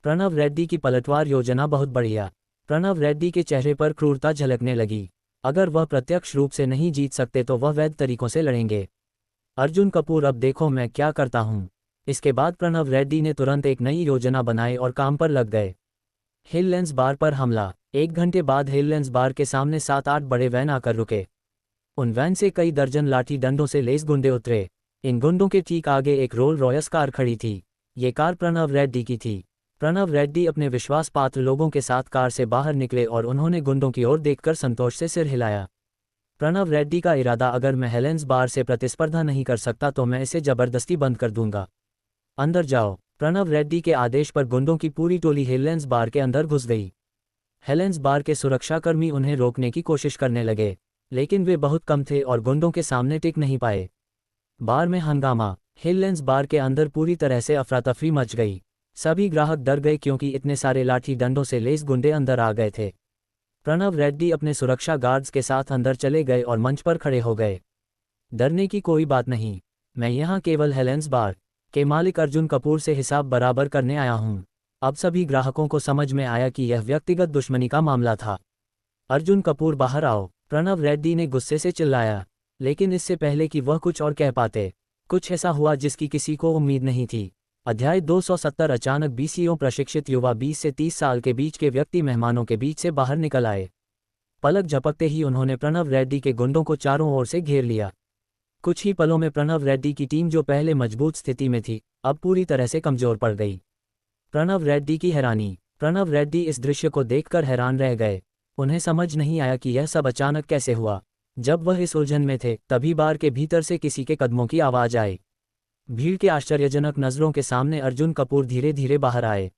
प्रणव रेड्डी की पलटवार योजना बहुत बढ़िया। प्रणव रेड्डी के चेहरे पर क्रूरता झलकने लगी। अगर वह प्रत्यक्ष रूप से नहीं जीत सकते तो वह वैध तरीकों से लड़ेंगे। अर्जुन कपूर, अब देखो मैं क्या करता हूँ। इसके बाद प्रणव रेड्डी ने तुरंत एक नई योजना बनाई और काम पर लग गए। हिललैंड्स बार पर हमला। 1 घंटे बाद हिललैंड्स बार के सामने 7-8 बड़े वैन आकर रुके। उन वैन से कई दर्जन लाठी डंडों से लेस गुंडे उतरे। इन गुंडों के ठीक आगे एक रोल रॉयस कार खड़ी थी। ये कार प्रणव रेड्डी की थी। प्रणव रेड्डी अपने विश्वास पात्र लोगों के साथ कार से बाहर निकले और उन्होंने गुंडों की ओर देखकर संतोष से सिर हिलाया। प्रणव रेड्डी का इरादा, अगर मैं हिललैंड्स बार से प्रतिस्पर्धा नहीं कर सकता तो मैं इसे जबरदस्ती बंद कर दूंगा। अंदर जाओ। प्रणव रेड्डी के आदेश पर गुंडों की पूरी टोली हिललैंड्स बार के अंदर घुस गई। हिललैंड्स बार के सुरक्षाकर्मी उन्हें रोकने की कोशिश करने लगे, लेकिन वे बहुत कम थे और गुंडों के सामने टिक नहीं पाए। बार में हंगामा। हिललैंड्स बार के अंदर पूरी तरह से अफरा-तफरी मच गई। सभी ग्राहक डर गए क्योंकि इतने सारे लाठी डंडों से लेस गुंडे अंदर आ गए थे। प्रणव रेड्डी अपने सुरक्षा गार्ड्स के साथ अंदर चले गए और मंच पर खड़े हो गए। डरने की कोई बात नहीं, मैं यहाँ केवल हिललैंड्स बार के मालिक अर्जुन कपूर से हिसाब बराबर करने आया हूँ। अब सभी ग्राहकों को समझ में आया कि यह व्यक्तिगत दुश्मनी का मामला था। अर्जुन कपूर, बाहर आओ, प्रणव रेड्डी ने गुस्से से चिल्लाया। लेकिन इससे पहले कि वह कुछ और कह पाते, कुछ ऐसा हुआ जिसकी किसी को उम्मीद नहीं थी। अध्याय 270। अचानक बीसीओ प्रशिक्षित युवा 20 से 30 साल के बीच के व्यक्ति मेहमानों के बीच से बाहर निकल आए। पलक झपकते ही उन्होंने प्रणव रेड्डी के गुंडों को चारों ओर से घेर लिया। कुछ ही पलों में प्रणव रेड्डी की टीम, जो पहले मजबूत स्थिति में थी, अब पूरी तरह से कमजोर पड़ गई। प्रणव रेड्डी की हैरानी। प्रणव रेड्डी इस दृश्य को देखकर हैरान रह गए। उन्हें समझ नहीं आया कि यह सब अचानक कैसे हुआ। जब वह इस उलझन में थे तभी बार के भीतर से किसी के कदमों की आवाज़ आई। भीड़ के आश्चर्यजनक नज़रों के सामने अर्जुन कपूर धीरे धीरे बाहर आए।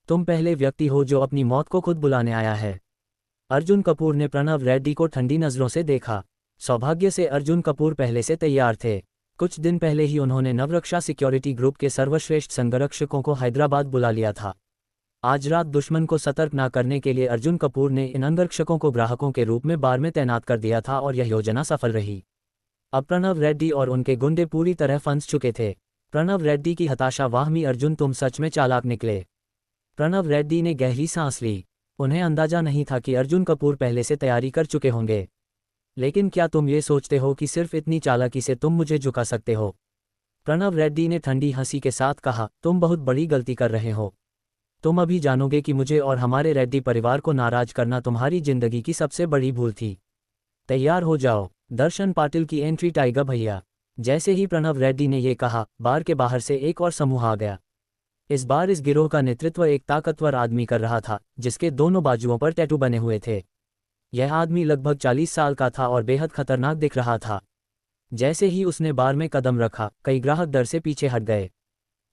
तुम पहले व्यक्ति हो जो अपनी मौत को खुद बुलाने आया है। अर्जुन कपूर ने प्रणव रेड्डी को ठंडी नज़रों से देखा। सौभाग्य से अर्जुन कपूर पहले से तैयार थे। कुछ दिन पहले ही उन्होंने नवरक्षा सिक्योरिटी ग्रुप के सर्वश्रेष्ठ संरक्षकों को हैदराबाद बुला लिया था। आज रात दुश्मन को सतर्क न करने के लिए अर्जुन कपूर ने इन अंगरक्षकों को ग्राहकों के रूप में बार में तैनात कर दिया था और यह योजना सफल रही। अब प्रणव रेड्डी और उनके गुंडे पूरी तरह फंस चुके थे। प्रणव रेड्डी की हताशा वाहमी, अर्जुन तुम सच में चालाक निकले। प्रणव रेड्डी ने गहरी सांस ली। उन्हें अंदाजा नहीं था कि अर्जुन कपूर पहले से तैयारी कर चुके होंगे। लेकिन क्या तुम ये सोचते हो कि सिर्फ इतनी चालाकी से तुम मुझे झुका सकते हो? प्रणव रेड्डी ने ठंडी हंसी के साथ कहा, तुम बहुत बड़ी गलती कर रहे हो। तुम अभी जानोगे कि मुझे और हमारे रेड्डी परिवार को नाराज करना तुम्हारी जिंदगी की सबसे बड़ी भूल थी। तैयार हो जाओ। दर्शन पाटिल की एंट्री टाइगर भैया। जैसे ही प्रणव रेड्डी ने ये कहा, बार के बाहर से एक और समूह आ गया। इस बार इस गिरोह का नेतृत्व एक ताकतवर आदमी कर रहा था, जिसके दोनों बाजुओं पर टैटू बने हुए थे। यह आदमी लगभग 40 साल का था और बेहद खतरनाक दिख रहा था। जैसे ही उसने बार में कदम रखा, कई ग्राहक डर से पीछे हट गए।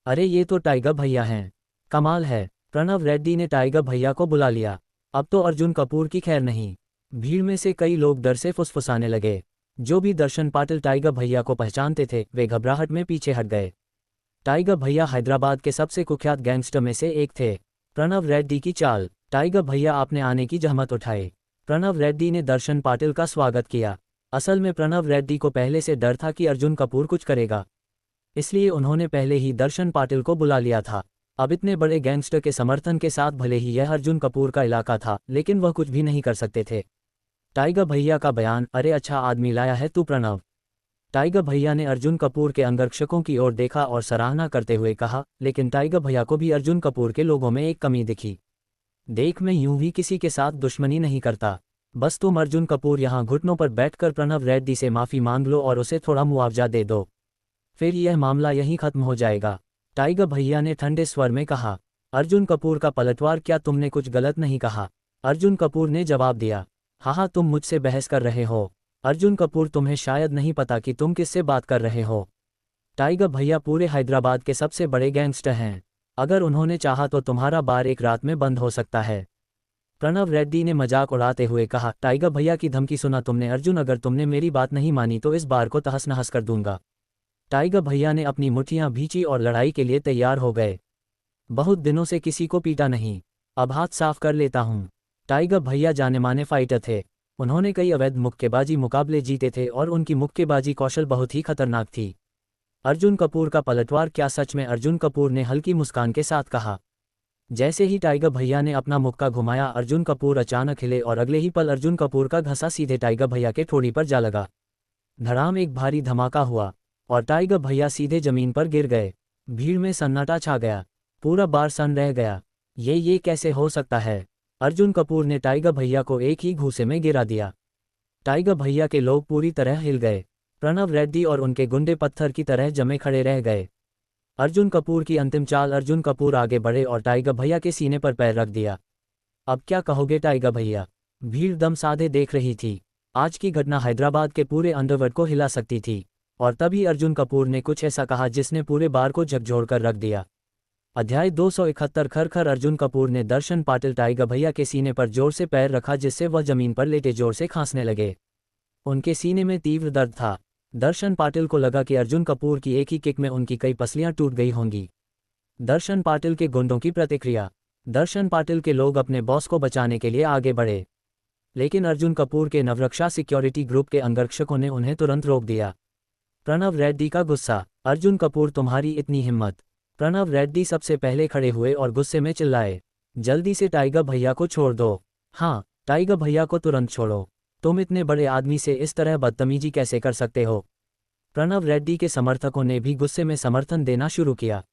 अरे ये तो टाइगर भैया हैं, कमाल है। प्रणव रेड्डी ने टाइगर भैया को बुला लिया। अब तो अर्जुन कपूर की खैर नहीं। भीड़ में से कई लोग डर से फुसफुसाने लगे। जो भी दर्शन पाटिल टाइगर भैया को पहचानते थे, वे घबराहट में पीछे हट गए। टाइगर भैया हैदराबाद के सबसे कुख्यात गैंगस्टर में से एक थे। प्रणव रेड्डी की चाल। टाइगर भैया आपने आने की जहमत उठाई। प्रणव रेड्डी ने दर्शन पाटिल का स्वागत किया। असल में प्रणव रेड्डी को पहले से डर था कि अर्जुन कपूर कुछ करेगा, इसलिए उन्होंने पहले ही दर्शन पाटिल को बुला लिया था। अब इतने बड़े गैंगस्टर के समर्थन के साथ भले ही यह अर्जुन कपूर का इलाका था, लेकिन वह कुछ भी नहीं कर सकते थे। टाइगर भैया का बयान, अरे अच्छा आदमी लाया है तू प्रणव। टाइगर भैया ने अर्जुन कपूर के अंगरक्षकों की ओर देखा और सराहना करते हुए कहा, लेकिन टाइगर भैया को भी अर्जुन कपूर के लोगों में एक कमी दिखी। देख, मैं यूं ही किसी के साथ दुश्मनी नहीं करता। बस तुम अर्जुन कपूर यहाँ घुटनों पर बैठकर प्रणव रेड्डी से माफ़ी मांग लो और उसे थोड़ा मुआवजा दे दो, फिर यह मामला यहीं खत्म हो जाएगा। टाइगर भैया ने ठंडे स्वर में कहा। अर्जुन कपूर का पलटवार, क्या तुमने कुछ गलत नहीं कहा? अर्जुन कपूर ने जवाब दिया, हाँ तुम मुझसे बहस कर रहे हो। अर्जुन कपूर, तुम्हें शायद नहीं पता कि तुम किससे बात कर रहे हो। टाइगर भैया पूरे हैदराबाद के सबसे बड़े गैंगस्टर हैं। अगर उन्होंने चाहा तो तुम्हारा बार एक रात में बंद हो सकता है। प्रणव रेड्डी ने मजाक उड़ाते हुए कहा, टाइगर भैया की धमकी सुना तुमने अर्जुन, अगर तुमने मेरी बात नहीं मानी तो इस बार को तहस नहस कर दूंगा। टाइगर भैया ने अपनी मुट्ठियां भींची और लड़ाई के लिए तैयार हो गए। बहुत दिनों से किसी को पीटा नहीं, अब हाथ साफ कर लेता हूं। टाइगर भैया जाने माने फाइटर थे। उन्होंने कई अवैध मुक्केबाजी मुकाबले जीते थे और उनकी मुक्केबाजी कौशल बहुत ही खतरनाक थी। अर्जुन कपूर का पलटवार, क्या सच में? अर्जुन कपूर ने हल्की मुस्कान के साथ कहा। जैसे ही टाइगर भैया ने अपना मुक्का घुमाया, अर्जुन कपूर अचानक हिले और अगले ही पल अर्जुन कपूर का घसा सीधे टाइगर भैया के ठोड़ी पर जा लगा। धड़ाम, एक भारी धमाका हुआ और टाइगर भैया सीधे जमीन पर गिर गए। भीड़ में सन्नाटा छा गया। पूरा बार सन्न रह गया। ये कैसे हो सकता है? अर्जुन कपूर ने टाइगर भैया को एक ही घूंसे में गिरा दिया। टाइगर भैया के लोग पूरी तरह हिल गए। प्रणव रेड्डी और उनके गुंडे पत्थर की तरह जमे खड़े रह गए। अर्जुन कपूर की अंतिम चाल। अर्जुन कपूर आगे बढ़े और टाइगर भैया के सीने पर पैर रख दिया। अब क्या कहोगे टाइगर भैया? भीड़ दम साधे देख रही थी। आज की घटना हैदराबाद के पूरे अंडरवर्ल्ड को हिला सकती थी। और तभी अर्जुन कपूर ने कुछ ऐसा कहा जिसने पूरे बार को झकझोर कर रख दिया। अध्याय 271। खर अर्जुन कपूर ने दर्शन पाटिल टाइगर भैया के सीने पर जोर से पैर रखा, जिससे वह जमीन पर लेटे जोर से खांसने लगे। उनके सीने में तीव्र दर्द था। दर्शन पाटिल को लगा कि अर्जुन कपूर की एक ही किक में उनकी कई पसलियां टूट गई होंगी। दर्शन पाटिल के गुंडों की प्रतिक्रिया। दर्शन पाटिल के लोग अपने बॉस को बचाने के लिए आगे बढ़े, लेकिन अर्जुन कपूर के नवरक्षा सिक्योरिटी ग्रुप के अंगरक्षकों ने उन्हें तुरंत रोक दिया। प्रणव रेड्डी का गुस्सा। अर्जुन कपूर, तुम्हारी इतनी हिम्मत! प्रणव रेड्डी सबसे पहले खड़े हुए और गुस्से में चिल्लाए, जल्दी से टाइगर भैया को छोड़ दो। हाँ, टाइगर भैया को तुरंत छोड़ो। तुम इतने बड़े आदमी से इस तरह बदतमीजी कैसे कर सकते हो? प्रणव रेड्डी के समर्थकों ने भी गुस्से में समर्थन देना शुरू किया।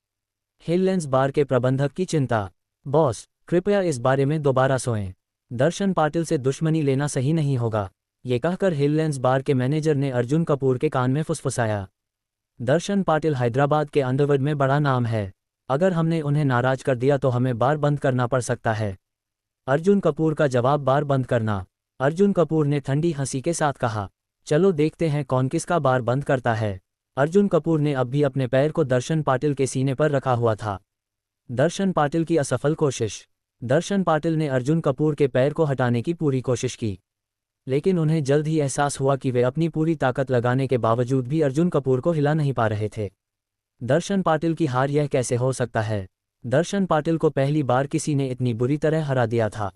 हिललैंड्स बार के प्रबंधक की चिंता। बॉस, कृपया इस बारे में दोबारा सोचें। दर्शन पाटिल से दुश्मनी लेना सही नहीं होगा, ये कहकर हिललैंड्स बार के मैनेजर ने अर्जुन कपूर के कान में फुसफुसाया। दर्शन पाटिल हैदराबाद के अंडरवर्ल्ड में बड़ा नाम है। अगर हमने उन्हें नाराज कर दिया तो हमें बार बंद करना पड़ सकता है। अर्जुन कपूर का जवाब, बार बंद करना। अर्जुन कपूर ने ठंडी हंसी के साथ कहा, चलो देखते हैं कौन किसका बार बंद करता है। अर्जुन कपूर ने अब भी अपने पैर को दर्शन पाटिल के सीने पर रखा हुआ था। दर्शन पाटिल की असफल कोशिश। दर्शन पाटिल ने अर्जुन कपूर के पैर को हटाने की पूरी कोशिश की, लेकिन उन्हें जल्द ही एहसास हुआ कि वे अपनी पूरी ताकत लगाने के बावजूद भी अर्जुन कपूर को हिला नहीं पा रहे थे। दर्शन पाटिल की हार यह कैसे हो सकता है? दर्शन पाटिल को पहली बार किसी ने इतनी बुरी तरह हरा दिया था।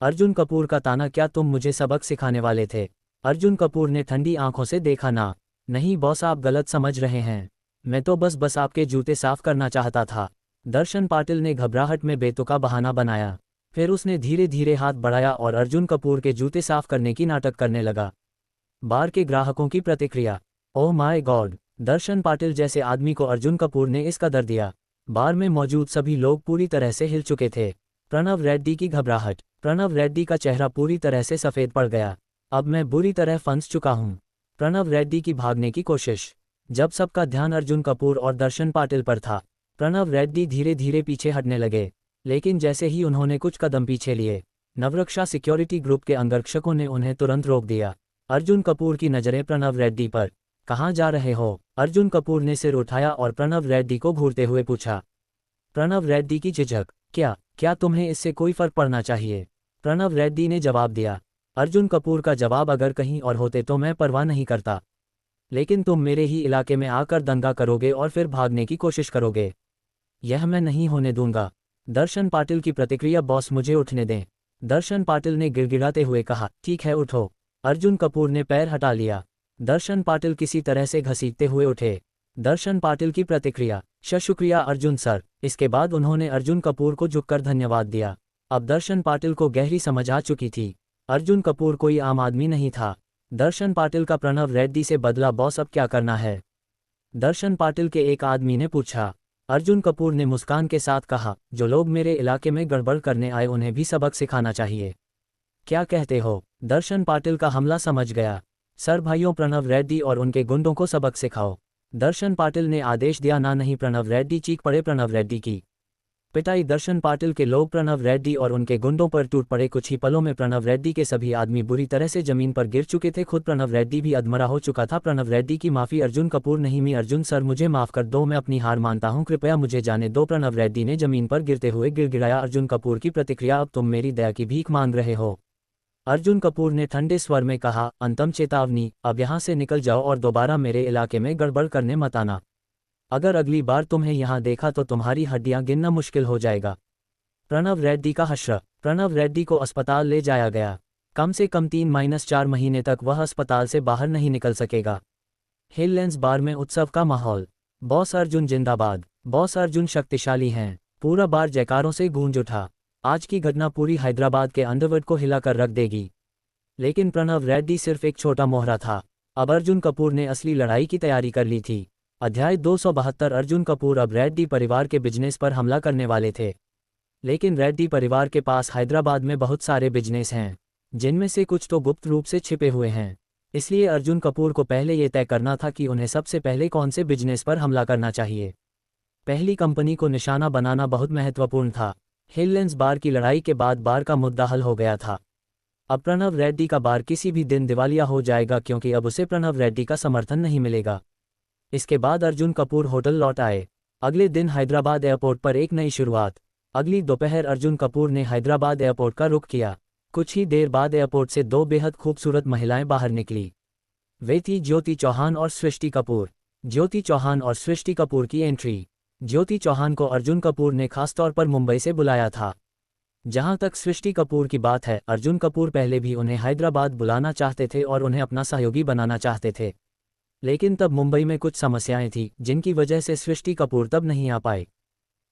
अर्जुन कपूर का ताना, क्या तुम मुझे सबक सिखाने वाले थे? अर्जुन कपूर ने ठंडी आंखों से देखा। ना, नहीं बॉस, आप गलत समझ रहे हैं। मैं तो बस आपके जूते साफ करना चाहता था। दर्शन पाटिल ने घबराहट में बेतुका बहाना बनाया। फिर उसने धीरे धीरे हाथ बढ़ाया और अर्जुन कपूर के जूते साफ करने की नाटक करने लगा। बार के ग्राहकों की प्रतिक्रिया, ओह माय गॉड! दर्शन पाटिल जैसे आदमी को अर्जुन कपूर ने इस कदर दिया। बार में मौजूद सभी लोग पूरी तरह से हिल चुके थे। प्रणव रेड्डी की घबराहट। प्रणव रेड्डी का चेहरा पूरी तरह से सफ़ेद पड़ गया। अब मैं बुरी तरह फंस चुका हूं। प्रणव रेड्डी की भागने की कोशिश। जब सबका ध्यान अर्जुन कपूर और दर्शन पाटिल पर था, प्रणव रेड्डी धीरे धीरे पीछे हटने लगे। लेकिन जैसे ही उन्होंने कुछ कदम पीछे लिए, नवरक्षा सिक्योरिटी ग्रुप के अंगरक्षकों ने उन्हें तुरंत रोक दिया। अर्जुन कपूर की नज़रें प्रणव रेड्डी पर। कहाँ जा रहे हो? अर्जुन कपूर ने सिर उठाया और प्रणव रेड्डी को घूरते हुए पूछा। प्रणव रेड्डी की झिझक, क्या तुम्हें इससे कोई फर्क पड़ना चाहिए? प्रणव रेड्डी ने जवाब दिया। अर्जुन कपूर का जवाब, अगर कहीं और होते तो मैं परवाह नहीं करता, लेकिन तुम मेरे ही इलाके में आकर दंगा करोगे और फिर भागने की कोशिश करोगे। यह मैं नहीं होने दूंगा। दर्शन पाटिल की प्रतिक्रिया, बॉस मुझे उठने दें। दर्शन पाटिल ने गिड़गिड़ाते हुए कहा, ठीक है उठो। अर्जुन कपूर ने पैर हटा लिया। दर्शन पाटिल किसी तरह से घसीटते हुए उठे। दर्शन पाटिल की प्रतिक्रिया, शुक्रिया अर्जुन सर। इसके बाद उन्होंने अर्जुन कपूर को झुककर धन्यवाद दिया। अब दर्शन पाटिल को गहरी समझ आ चुकी थी, अर्जुन कपूर कोई आम आदमी नहीं था। दर्शन पाटिल का प्रणव रेड्डी से बदला, बॉस अब क्या करना है? दर्शन पाटिल के एक आदमी ने पूछा। अर्जुन कपूर ने मुस्कान के साथ कहा, जो लोग मेरे इलाके में गड़बड़ करने आए उन्हें भी सबक सिखाना चाहिए। क्या कहते हो? दर्शन पाटिल का हमला समझ गया। सर भाइयों, प्रणव रेड्डी और उनके गुंडों को सबक सिखाओ। दर्शन पाटिल ने आदेश दिया। ना नहीं, प्रणव रेड्डी चीख पड़े। प्रणव रेड्डी की पिटाई। दर्शन पाटिल के लोग प्रणव रेड्डी और उनके गुंडों पर टूट पड़े। कुछ ही पलों में प्रणव रेड्डी के सभी आदमी बुरी तरह से जमीन पर गिर चुके थे। खुद प्रणव रेड्डी भी अधमरा हो चुका था। प्रणव रेड्डी की माफी। अर्जुन कपूर, नहीं मी अर्जुन सर, मुझे माफ कर दो, मैं अपनी हार मानता हूं, कृपया मुझे जाने दो। प्रणव रेड्डी ने जमीन पर गिरते हुए गिड़गिड़ाया। अर्जुन कपूर की प्रतिक्रिया, अब तुम मेरी दया की भीख मांग रहे हो? अर्जुन कपूर ने ठंडे स्वर में कहा, अंतम चेतावनी, अब यहाँ से निकल जाओ और दोबारा मेरे इलाके में गड़बड़ करने मत आना। अगर अगली बार तुम्हें यहाँ देखा तो तुम्हारी हड्डियाँ गिनना मुश्किल हो जाएगा। प्रणव रेड्डी का हश्र। प्रणव रेड्डी को अस्पताल ले जाया गया। कम से कम 3-4 महीने तक वह अस्पताल से बाहर नहीं निकल सकेगा। हिललैंड्स बार में उत्सव का माहौल। बॉस अर्जुन जिंदाबाद। बॉस अर्जुन शक्तिशाली हैं। पूरा बार जयकारों से गूंज उठा। आज की घटना पूरी हैदराबाद के अंडरवर्ल्ड को हिलाकर रख देगी। लेकिन प्रणव रेड्डी सिर्फ एक छोटा मोहरा था। अब अर्जुन कपूर ने असली लड़ाई की तैयारी कर ली थी। अध्याय 272। अर्जुन कपूर अब रेड्डी परिवार के बिजनेस पर हमला करने वाले थे। लेकिन रेड्डी परिवार के पास हैदराबाद में बहुत सारे बिजनेस हैं, जिनमें से कुछ तो गुप्त रूप से छिपे हुए हैं। इसलिए अर्जुन कपूर को पहले ये तय करना था कि उन्हें सबसे पहले कौन से बिजनेस पर हमला करना चाहिए। पहली कंपनी को निशाना बनाना बहुत महत्वपूर्ण था। हिललैंड्स बार की लड़ाई के बाद बार का मुद्दा हल हो गया था। अब प्रणव रेड्डी का बार किसी भी दिन दिवालिया हो जाएगा, क्योंकि अब उसे प्रणव रेड्डी का समर्थन नहीं मिलेगा। इसके बाद अर्जुन कपूर होटल लौट आए। अगले दिन हैदराबाद एयरपोर्ट पर एक नई शुरुआत। अगली दोपहर अर्जुन कपूर ने हैदराबाद एयरपोर्ट का रुख किया। कुछ ही देर बाद एयरपोर्ट से दो बेहद खूबसूरत महिलाएं बाहर निकली। वे थी ज्योति चौहान और सृष्टि कपूर। ज्योति चौहान और सृष्टि कपूर की एंट्री। ज्योति चौहान को अर्जुन कपूर ने खासतौर पर मुंबई से बुलाया था। जहां तक सृष्टि कपूर की बात है, अर्जुन कपूर पहले भी उन्हें हैदराबाद बुलाना चाहते थे और उन्हें अपना सहयोगी बनाना चाहते थे। लेकिन तब मुंबई में कुछ समस्याएं थीं, जिनकी वजह से सृष्टि कपूर तब नहीं आ पाए।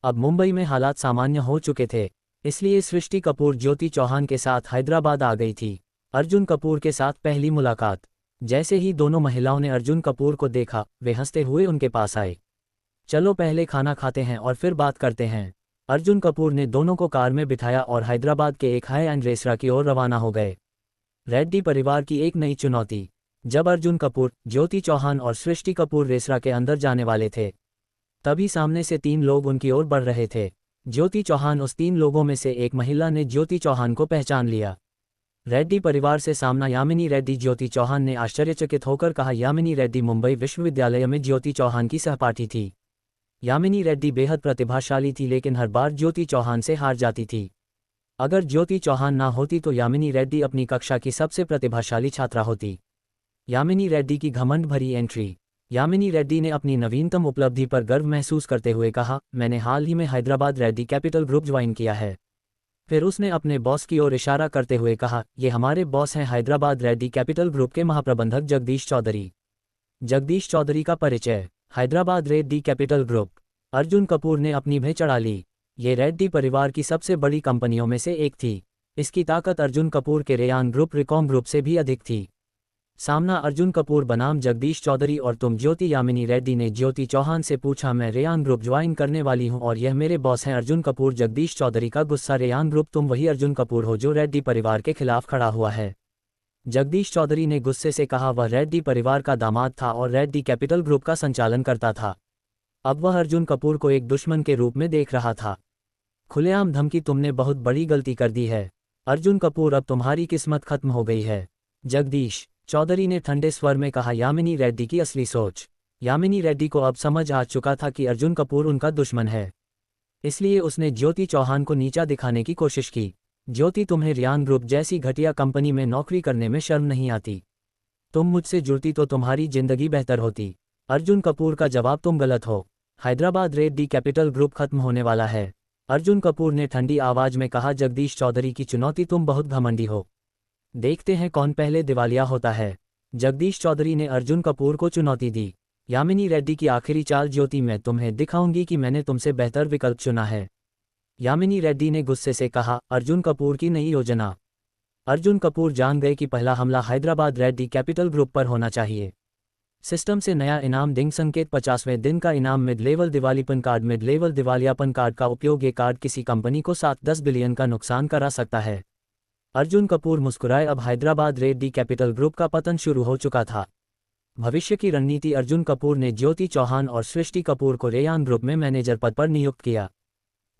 अब मुंबई में हालात सामान्य हो चुके थे, इसलिए सृष्टि कपूर ज्योति चौहान के साथ हैदराबाद आ गई थी। अर्जुन कपूर के साथ पहली मुलाकात। जैसे ही दोनों महिलाओं ने अर्जुन कपूर को देखा, वे हंसते हुए उनके पास आए। चलो पहले खाना खाते हैं और फिर बात करते हैं। अर्जुन कपूर ने दोनों को कार में बिठाया और हैदराबाद के एक हाई एंड रेस्तरां की ओर रवाना हो गए। रेड्डी परिवार की एक नई चुनौती। जब अर्जुन कपूर, ज्योति चौहान और सृष्टि कपूर रेस्तरां के अंदर जाने वाले थे, तभी सामने से 3 लोग उनकी ओर बढ़ रहे थे। ज्योति चौहान उस 3 लोगों में से एक महिला ने ज्योति चौहान को पहचान लिया। रेड्डी परिवार से सामना यामिनी रेड्डी। ज्योति चौहान ने आश्चर्यचकित होकर कहा, यामिनी रेड्डी मुंबई विश्वविद्यालय में ज्योति चौहान की सहपाठी थी। यामिनी रेड्डी बेहद प्रतिभाशाली थी, लेकिन हर बार ज्योति चौहान से हार जाती थी। अगर ज्योति चौहान ना होती तो यामिनी रेड्डी अपनी कक्षा की सबसे प्रतिभाशाली छात्रा होती। यामिनी रेड्डी की घमंड भरी एंट्री। यामिनी रेड्डी ने अपनी नवीनतम उपलब्धि पर गर्व महसूस करते हुए कहा, मैंने हाल ही में Hyderabad Reddy capital group join किया है। फिर उसने अपने बॉस की ओर इशारा करते हुए कहा, ये हमारे बॉस हैं हैदराबाद रेड्डी कैपिटल ग्रुप के महाप्रबंधक जगदीश चौधरी। जगदीश चौधरी का परिचय। Hyderabad Reddy capital group. अर्जुन कपूर ने अपनी भें चढ़ा ली। ये रेड्डी परिवार की सबसे बड़ी कंपनियों में से एक थी। इसकी ताकत अर्जुन कपूर के रेयान ग्रुप रिकॉम ग्रुप से भी अधिक थी। सामना अर्जुन कपूर बनाम जगदीश चौधरी और तुम ज्योति। यामिनी रेड्डी ने ज्योति चौहान से पूछा, मैं रेयान ग्रुप ज्वाइन करने वाली हूं और यह मेरे बॉस हैं अर्जुन कपूर। जगदीश चौधरी का गुस्सा, रेयान ग्रुप, तुम वही अर्जुन कपूर हो जो रेड्डी परिवार के खिलाफ खड़ा हुआ है। जगदीश चौधरी ने गुस्से से कहा, वह रेड्डी परिवार का दामाद था और रेड्डी कैपिटल ग्रुप का संचालन करता था। अब वह अर्जुन कपूर को एक दुश्मन के रूप में देख रहा था। खुलेआम धमकी, तुमने बहुत बड़ी गलती कर दी है अर्जुन कपूर, अब तुम्हारी किस्मत खत्म हो गई है। जगदीश चौधरी ने ठंडे स्वर में कहा। यामिनी रेड्डी की असली सोच। यामिनी रेड्डी को अब समझ आ चुका था कि अर्जुन कपूर उनका दुश्मन है, इसलिए उसने ज्योति चौहान को नीचा दिखाने की कोशिश की। ज्योति, तुम्हें रेयान ग्रुप जैसी घटिया कंपनी में नौकरी करने में शर्म नहीं आती? तुम मुझसे जुड़ती तो तुम्हारी जिंदगी बेहतर होती। अर्जुन कपूर का जवाब, तुम गलत हो। हैदराबाद रेड्डी कैपिटल ग्रुप खत्म होने वाला है, अर्जुन कपूर ने ठंडी आवाज में कहा। जगदीश चौधरी की चुनौती, तुम बहुत घमंडी हो। देखते हैं कौन पहले दिवालिया होता है। जगदीश चौधरी ने अर्जुन कपूर को चुनौती दी। यामिनी रेड्डी की आखिरी चाल, ज्योति, मैं तुम्हें दिखाऊंगी कि मैंने तुमसे बेहतर विकल्प चुना है। यामिनी रेड्डी ने गुस्से से कहा। अर्जुन कपूर की नई योजना। अर्जुन कपूर जान गए कि पहला हमला हैदराबाद रेड्डी कैपिटल ग्रुप पर होना चाहिए। सिस्टम से नया इनाम डिंग संकेत, 50वें दिन का इनाम, मिड लेवल दिवालीपन कार्ड। मिड लेवल दिवालियापन कार्ड का उपयोग, ये कार्ड किसी कंपनी को 7-10 बिलियन का नुकसान करा सकता है। अर्जुन कपूर मुस्कुराए। अब हैदराबाद रेड्डी कैपिटल ग्रुप का पतन शुरू हो चुका था। भविष्य की रणनीति। अर्जुन कपूर ने ज्योति चौहान और सृष्टि कपूर को रेयान ग्रुप में मैनेजर पद पर नियुक्त किया।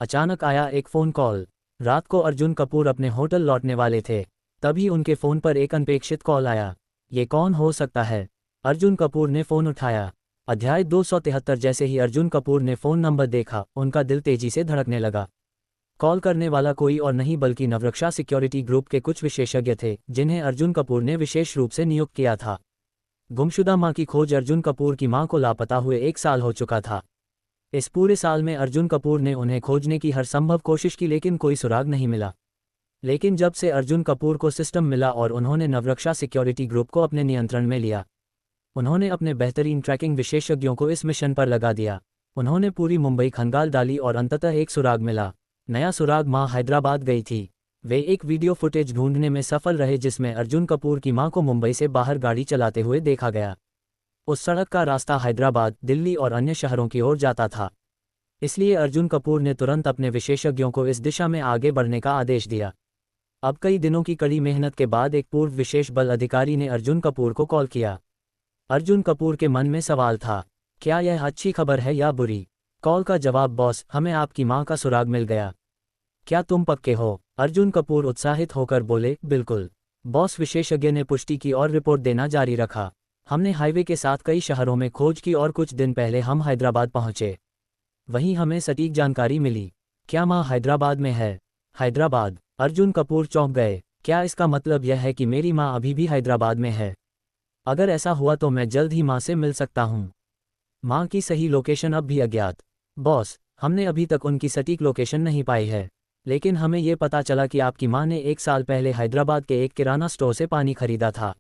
अचानक आया एक फ़ोन कॉल। रात को अर्जुन कपूर अपने होटल लौटने वाले थे, तभी उनके फ़ोन पर एक अनपेक्षित कॉल आया। ये कौन हो सकता है? अर्जुन कपूर ने फ़ोन उठाया। अध्याय 273। जैसे ही अर्जुन कपूर ने फ़ोन नंबर देखा, उनका दिल तेजी से धड़कने लगा। कॉल करने वाला कोई और नहीं बल्कि नवरक्षा सिक्योरिटी ग्रुप के कुछ विशेषज्ञ थे, जिन्हें अर्जुन कपूर ने विशेष रूप से नियुक्त किया था। गुमशुदा मां की खोज। अर्जुन कपूर की मां को लापता हुए 1 साल हो चुका था। इस पूरे साल में अर्जुन कपूर ने उन्हें खोजने की हर संभव कोशिश की, लेकिन कोई सुराग नहीं मिला। लेकिन जब से अर्जुन कपूर को सिस्टम मिला और उन्होंने नवरक्षा सिक्योरिटी ग्रुप को अपने नियंत्रण में लिया, उन्होंने अपने बेहतरीन ट्रैकिंग विशेषज्ञों को इस मिशन पर लगा दिया। उन्होंने पूरी मुंबई खंगाल डाली और अंततः एक सुराग मिला। नया सुराग। मां हैदराबाद गई थी। वे एक वीडियो फुटेज ढूंढने में सफल रहे जिसमें अर्जुन कपूर की मां को मुंबई से बाहर गाड़ी चलाते हुए देखा गया। उस सड़क का रास्ता हैदराबाद, दिल्ली और अन्य शहरों की ओर जाता था। इसलिए अर्जुन कपूर ने तुरंत अपने विशेषज्ञों को इस दिशा में आगे बढ़ने का आदेश दिया। अब कई दिनों की कड़ी मेहनत के बाद एक पूर्व विशेष बल अधिकारी ने अर्जुन कपूर को कॉल किया। अर्जुन कपूर के मन में सवाल था, क्या यह अच्छी खबर है या बुरी? कॉल का जवाब, बॉस, हमें आपकी मां का सुराग मिल गया। क्या तुम पक्के हो? अर्जुन कपूर उत्साहित होकर बोले, बिल्कुल बॉस। विशेषज्ञ ने पुष्टि की और रिपोर्ट देना जारी रखा। हमने हाईवे के साथ कई शहरों में खोज की और कुछ दिन पहले हम हैदराबाद पहुंचे। वहीं हमें सटीक जानकारी मिली। क्या मां हैदराबाद में है? हैदराबाद? अर्जुन कपूर चौंक गए। क्या इसका मतलब यह है कि मेरी मां अभी भी हैदराबाद में है? अगर ऐसा हुआ तो मैं जल्द ही मां से मिल सकता हूं। मां की सही लोकेशन अब भी अज्ञात। बॉस, हमने अभी तक उनकी सटीक लोकेशन नहीं पाई है, लेकिन हमें ये पता चला कि आपकी मां ने 1 साल पहले हैदराबाद के एक किराना स्टोर से पानी खरीदा था।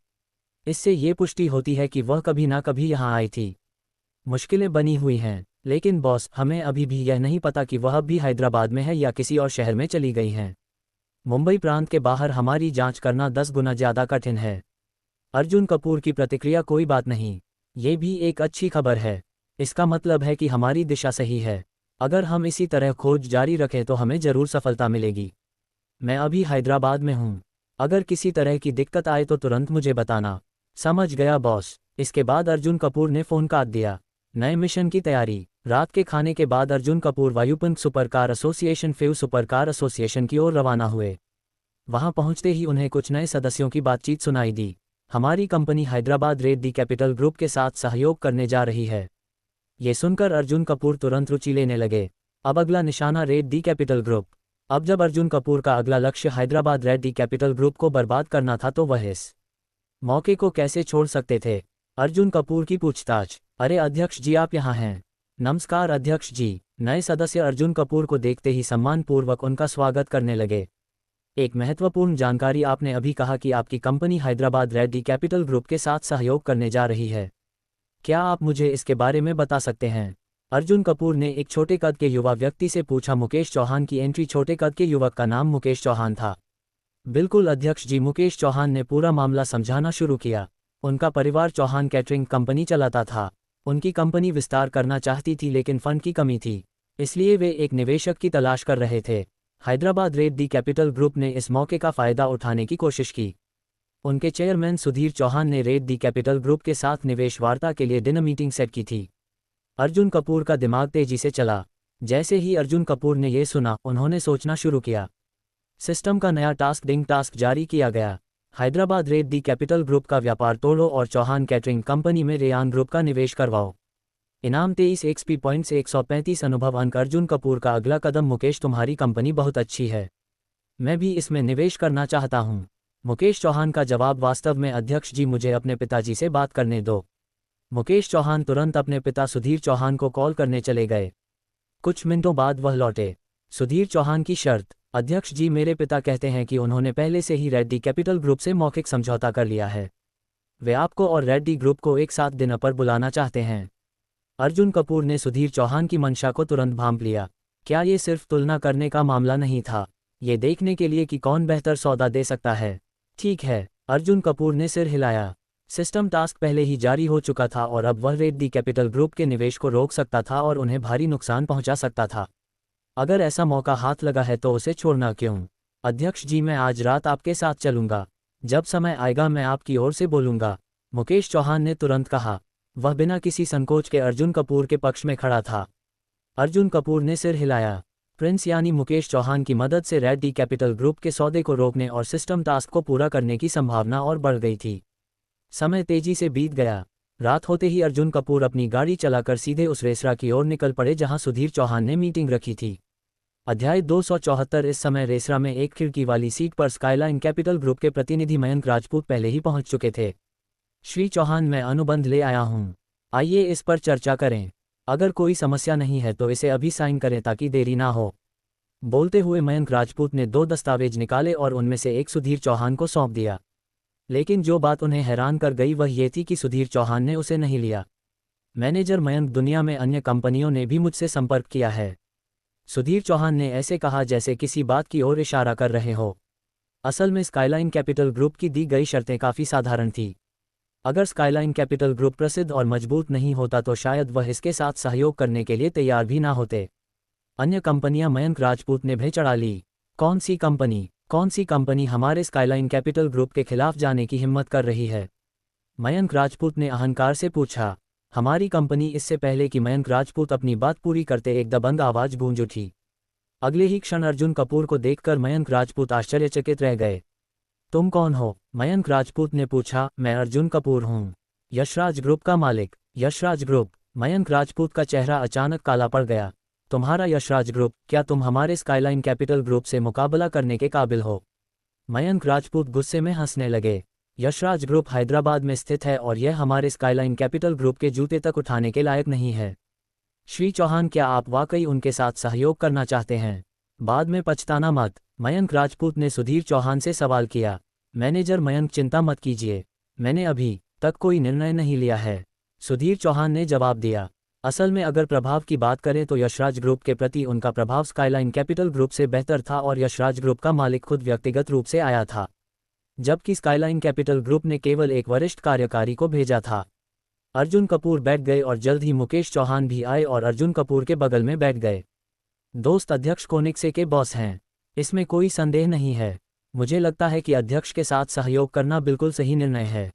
इससे ये पुष्टि होती है कि वह कभी ना कभी यहाँ आई थी। मुश्किलें बनी हुई हैं, लेकिन बॉस, हमें अभी भी यह नहीं पता कि वह अब भी हैदराबाद में है या किसी और शहर में चली गई हैं। मुंबई प्रांत के बाहर हमारी जांच करना 10 गुना ज़्यादा कठिन है। अर्जुन कपूर की प्रतिक्रिया, कोई बात नहीं, ये भी एक अच्छी खबर है। इसका मतलब है कि हमारी दिशा सही है। अगर हम इसी तरह खोज जारी रखें तो हमें ज़रूर सफलता मिलेगी। मैं अभी हैदराबाद में हूँ। अगर किसी तरह की दिक्कत आए तो तुरंत मुझे बताना। समझ गया बॉस। इसके बाद अर्जुन कपूर ने फ़ोन काट दिया। नए मिशन की तैयारी। रात के खाने के बाद अर्जुन कपूर वायुपुंज सुपरकार एसोसिएशन फेव सुपरकार एसोसिएशन की ओर रवाना हुए। वहां पहुंचते ही उन्हें कुछ नए सदस्यों की बातचीत सुनाई दी। हमारी company Hyderabad Reddy capital group के साथ सहयोग करने जा रही है। ये सुनकर अर्जुन कपूर तुरंत रुचि लेने लगे। अब अगला निशाना रेड्डी कैपिटल ग्रुप। अब जब अर्जुन कपूर का अगला लक्ष्य हैदराबाद रेड्डी कैपिटल ग्रुप को बर्बाद करना था तो वह इस मौके को कैसे छोड़ सकते थे। अर्जुन कपूर की पूछताछ। अरे अध्यक्ष जी, आप यहाँ हैं। नमस्कार अध्यक्ष जी। नए सदस्य अर्जुन कपूर को देखते ही सम्मानपूर्वक उनका स्वागत करने लगे। एक महत्वपूर्ण जानकारी, आपने अभी कहा कि आपकी company Hyderabad Reddy capital group के साथ सहयोग करने जा रही है। क्या आप मुझे इसके बारे में बता सकते हैं? अर्जुन कपूर ने एक छोटे कद के युवा व्यक्ति से पूछा। मुकेश चौहान की एंट्री। छोटे कद के युवक का नाम मुकेश चौहान था। बिल्कुल अध्यक्ष जी। मुकेश चौहान ने पूरा मामला समझाना शुरू किया। उनका परिवार चौहान कैटरिंग कंपनी चलाता था। उनकी कंपनी विस्तार करना चाहती थी लेकिन फंड की कमी थी, इसलिए वे एक निवेशक की तलाश कर रहे थे। हैदराबाद रेड्डी कैपिटल ग्रुप ने इस मौके का फायदा उठाने की कोशिश की। उनके चेयरमैन सुधीर चौहान ने रेड्डी कैपिटल ग्रुप के साथ निवेश वार्ता के लिए डिनर मीटिंग सेट की थी। अर्जुन कपूर का दिमाग तेजी से चला। जैसे ही अर्जुन कपूर ने यह सुना, उन्होंने सोचना शुरू किया। सिस्टम का नया टास्क जारी किया गया। हैदराबाद रेड्डी कैपिटल ग्रुप का व्यापार तोड़ो और चौहान कैटरिंग कंपनी में रेयान ग्रुप का निवेश करवाओ। इनाम 23 एक्सपी पॉइंट्स 135 अनुभव अंक। अर्जुन कपूर का अगला कदम। मुकेश, तुम्हारी कंपनी बहुत अच्छी है, मैं भी इसमें निवेश करना चाहता हूँ। मुकेश चौहान का जवाब। वास्तव में अध्यक्ष जी, मुझे अपने पिताजी से बात करने दो। मुकेश चौहान तुरंत अपने पिता सुधीर चौहान को कॉल करने चले गए। कुछ मिनटों बाद वह लौटे। सुधीर चौहान की शर्त। अध्यक्ष जी, मेरे पिता कहते हैं कि उन्होंने पहले से ही रेड्डी कैपिटल ग्रुप से मौखिक समझौता कर लिया है। वे आपको और रेड्डी ग्रुप को एक साथ डिनर पर बुलाना चाहते हैं। अर्जुन कपूर ने सुधीर चौहान की मंशा को तुरंत भांप लिया। क्या ये सिर्फ तुलना करने का मामला नहीं था, ये देखने के लिए कि कौन बेहतर सौदा दे सकता है? ठीक है। अर्जुन कपूर ने सिर हिलाया। सिस्टम टास्क पहले ही जारी हो चुका था और अब वह रेड्डी कैपिटल ग्रुप के निवेश को रोक सकता था और उन्हें भारी नुकसान पहुंचा सकता था। अगर ऐसा मौका हाथ लगा है तो उसे छोड़ना क्यों? अध्यक्ष जी, मैं आज रात आपके साथ चलूंगा। जब समय आएगा मैं आपकी ओर से बोलूंगा, मुकेश चौहान ने तुरंत कहा। वह बिना किसी संकोच के अर्जुन कपूर के पक्ष में खड़ा था। अर्जुन कपूर ने सिर हिलाया। प्रिंस यानी मुकेश चौहान की मदद से रेड्डी कैपिटल ग्रुप के सौदे को रोकने और सिस्टम टास्क को पूरा करने की संभावना और बढ़ गई थी। समय तेजी से बीत गया। रात होते ही अर्जुन कपूर अपनी गाड़ी चलाकर सीधे उस रेस्तरां की ओर निकल पड़े जहां सुधीर चौहान ने मीटिंग रखी थी। अध्याय 274। इस समय रेस्तरां में एक खिड़की वाली सीट पर स्काईलाइन कैपिटल ग्रुप के प्रतिनिधि मयंक राजपूत पहले ही पहुंच चुके थे। श्री चौहान, मैं अनुबंध ले आया हूं, आइए इस पर चर्चा करें। अगर कोई समस्या नहीं है तो इसे अभी साइन करें ताकि देरी ना हो। बोलते हुए मयंक राजपूत ने 2 दस्तावेज निकाले और उनमें से एक सुधीर चौहान को सौंप दिया। लेकिन जो बात उन्हें हैरान कर गई वह ये थी कि सुधीर चौहान ने उसे नहीं लिया। मैनेजर मयंक, दुनिया में अन्य कंपनियों ने भी मुझसे संपर्क किया है। सुधीर चौहान ने ऐसे कहा जैसे किसी बात की ओर इशारा कर रहे हो। असल में स्काईलाइन कैपिटल ग्रुप की दी गई शर्तें काफ़ी साधारण थी। अगर स्काईलाइन कैपिटल ग्रुप प्रसिद्ध और मजबूत नहीं होता तो शायद वह इसके साथ सहयोग करने के लिए तैयार भी ना होते। अन्य कंपनियां मयंक राजपूत ने भी चढ़ा ली। कौन सी कंपनी हमारे स्काईलाइन कैपिटल ग्रुप के खिलाफ जाने की हिम्मत कर रही है? मयंक राजपूत ने अहंकार से पूछा। हमारी कंपनी। इससे पहले कि मयंक राजपूत अपनी बात पूरी करते एक दबंग आवाज गूंज उठी। अगले ही क्षण अर्जुन कपूर को देखकर मयंक राजपूत आश्चर्यचकित रह गए। तुम कौन हो? मयंक राजपूत ने पूछा। मैं अर्जुन कपूर हूँ, यशराज ग्रुप का मालिक। यशराज ग्रुप? मयंक राजपूत का चेहरा अचानक काला पड़ गया। तुम्हारा यशराज ग्रुप? क्या तुम हमारे स्काईलाइन कैपिटल ग्रुप से मुकाबला करने के काबिल हो? मयंक राजपूत गुस्से में हंसने लगे। यशराज ग्रुप हैदराबाद में स्थित है और यह हमारे स्काईलाइन कैपिटल ग्रुप के जूते तक उठाने के लायक नहीं है। श्री चौहान, क्या आप वाकई उनके साथ सहयोग करना चाहते हैं? बाद में पछताना मत। मयंक राजपूत ने सुधीर चौहान से सवाल किया। मैनेजर मयंक, चिंता मत कीजिए, मैंने अभी तक कोई निर्णय नहीं लिया है, सुधीर चौहान ने जवाब दिया। असल में अगर प्रभाव की बात करें तो यशराज ग्रुप के प्रति उनका प्रभाव स्काईलाइन कैपिटल ग्रुप से बेहतर था और यशराज ग्रुप का मालिक खुद व्यक्तिगत रूप से आया था, जबकि स्काईलाइन कैपिटल ग्रुप ने केवल एक वरिष्ठ कार्यकारी को भेजा था। अर्जुन कपूर बैठ गए और जल्द ही मुकेश चौहान भी आए और अर्जुन कपूर के बगल में बैठ गए। दोस्त अध्यक्ष कोनिक्से के बॉस हैं, इसमें कोई संदेह नहीं है। मुझे लगता है कि अध्यक्ष के साथ सहयोग करना बिल्कुल सही निर्णय है।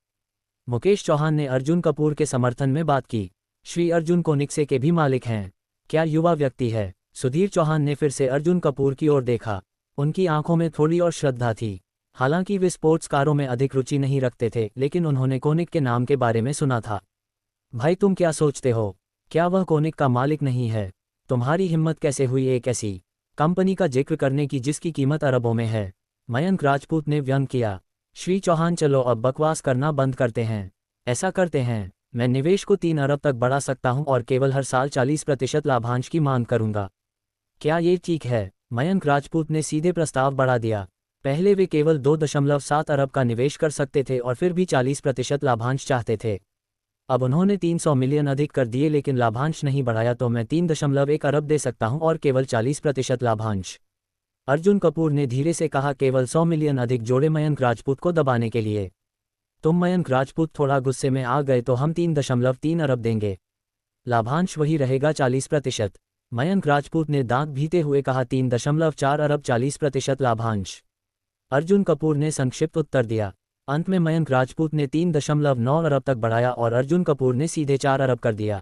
मुकेश चौहान ने अर्जुन कपूर के समर्थन में बात की। श्री अर्जुन कोनिक्से के भी मालिक हैं, क्या युवा व्यक्ति है? सुधीर चौहान ने फिर से अर्जुन कपूर की ओर देखा। उनकी आंखों में थोड़ी और श्रद्धा थी। हालांकि वे स्पोर्ट्स कारों में अधिक रुचि नहीं रखते थे, लेकिन उन्होंने कोनिक के नाम के बारे में सुना था। भाई, तुम क्या सोचते हो? क्या वह कोनिक का मालिक नहीं है? तुम्हारी हिम्मत कैसे हुई एक ऐसी कंपनी का जिक्र करने की जिसकी कीमत अरबों में है। मयंक राजपूत ने व्यंग किया। श्री चौहान चलो अब बकवास करना बंद करते हैं। ऐसा करते हैं, मैं निवेश को 3 अरब तक बढ़ा सकता हूं और केवल हर साल 40% लाभांश की मांग करूंगा। क्या ये ठीक है? मयंक राजपूत ने सीधे प्रस्ताव बढ़ा दिया। पहले वे केवल 2.7 अरब का निवेश कर सकते थे और फिर भी 40% लाभांश चाहते थे। अब उन्होंने 300 मिलियन अधिक कर दिए लेकिन लाभांश नहीं बढ़ाया, तो मैं 3.1 अरब दे सकता हूं और केवल 40% लाभांश। अर्जुन कपूर ने धीरे से कहा। केवल 100 मिलियन अधिक जोड़े मयंक राजपूत को दबाने के लिए। तुम मयंक राजपूत थोड़ा गुस्से में आ गए तो हम 3.3 अरब देंगे। लाभांश वही रहेगा 40%। मयंक राजपूत ने दांत भीते हुए कहा। 3.4 अरब 40% लाभांश। अर्जुन कपूर ने संक्षिप्त उत्तर दिया। अंत में मयंक राजपूत ने 3.9 अरब तक बढ़ाया और अर्जुन कपूर ने सीधे 4 अरब कर दिया।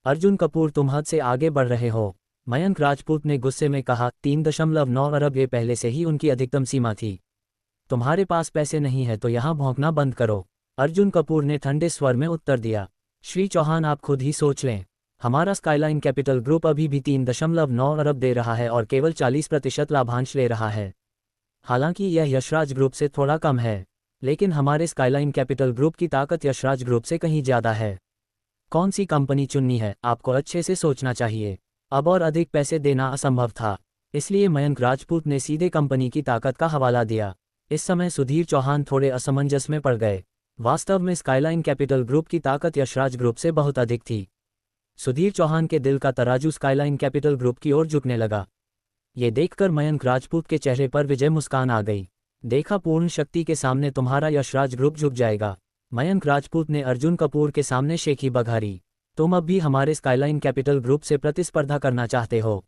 अर्जुन कपूर तुम हद से आगे बढ़ रहे हो, मयंक राजपूत ने गुस्से में कहा। 3.9 अरब ये पहले से ही उनकी अधिकतम सीमा थी। तुम्हारे पास पैसे नहीं है तो यहाँ भौंकना बंद करो, अर्जुन कपूर ने ठंडे स्वर में उत्तर दिया। श्री चौहान आप खुद ही सोच लें, हमारा स्काईलाइन कैपिटल ग्रुप अभी भी 3.9 अरब दे रहा है और केवल 40% लाभांश ले रहा है। हालांकि यह यशराज ग्रुप से थोड़ा कम है, लेकिन हमारे स्काईलाइन कैपिटल ग्रुप की ताकत यशराज ग्रुप से कहीं ज़्यादा है। कौन सी कंपनी चुननी है आपको अच्छे से सोचना चाहिए। अब और अधिक पैसे देना असंभव था, इसलिए मयंक राजपूत ने सीधे कंपनी की ताकत का हवाला दिया। इस समय सुधीर चौहान थोड़े असमंजस में पड़ गए। वास्तव में स्काईलाइन कैपिटल ग्रुप की ताकत यशराज ग्रुप से बहुत अधिक थी। सुधीर चौहान के दिल का तराजू स्काईलाइन कैपिटल ग्रुप की ओर झुकने लगा। ये देखकर मयंक राजपूत के चेहरे पर विजय मुस्कान आ गई। देखा, पूर्ण शक्ति के सामने तुम्हारा यशराज ग्रुप झुक जाएगा। मयंक राजपूत ने अर्जुन कपूर के सामने शेखी बघारी। तुम अब भी हमारे स्काईलाइन कैपिटल ग्रुप से प्रतिस्पर्धा करना चाहते हो?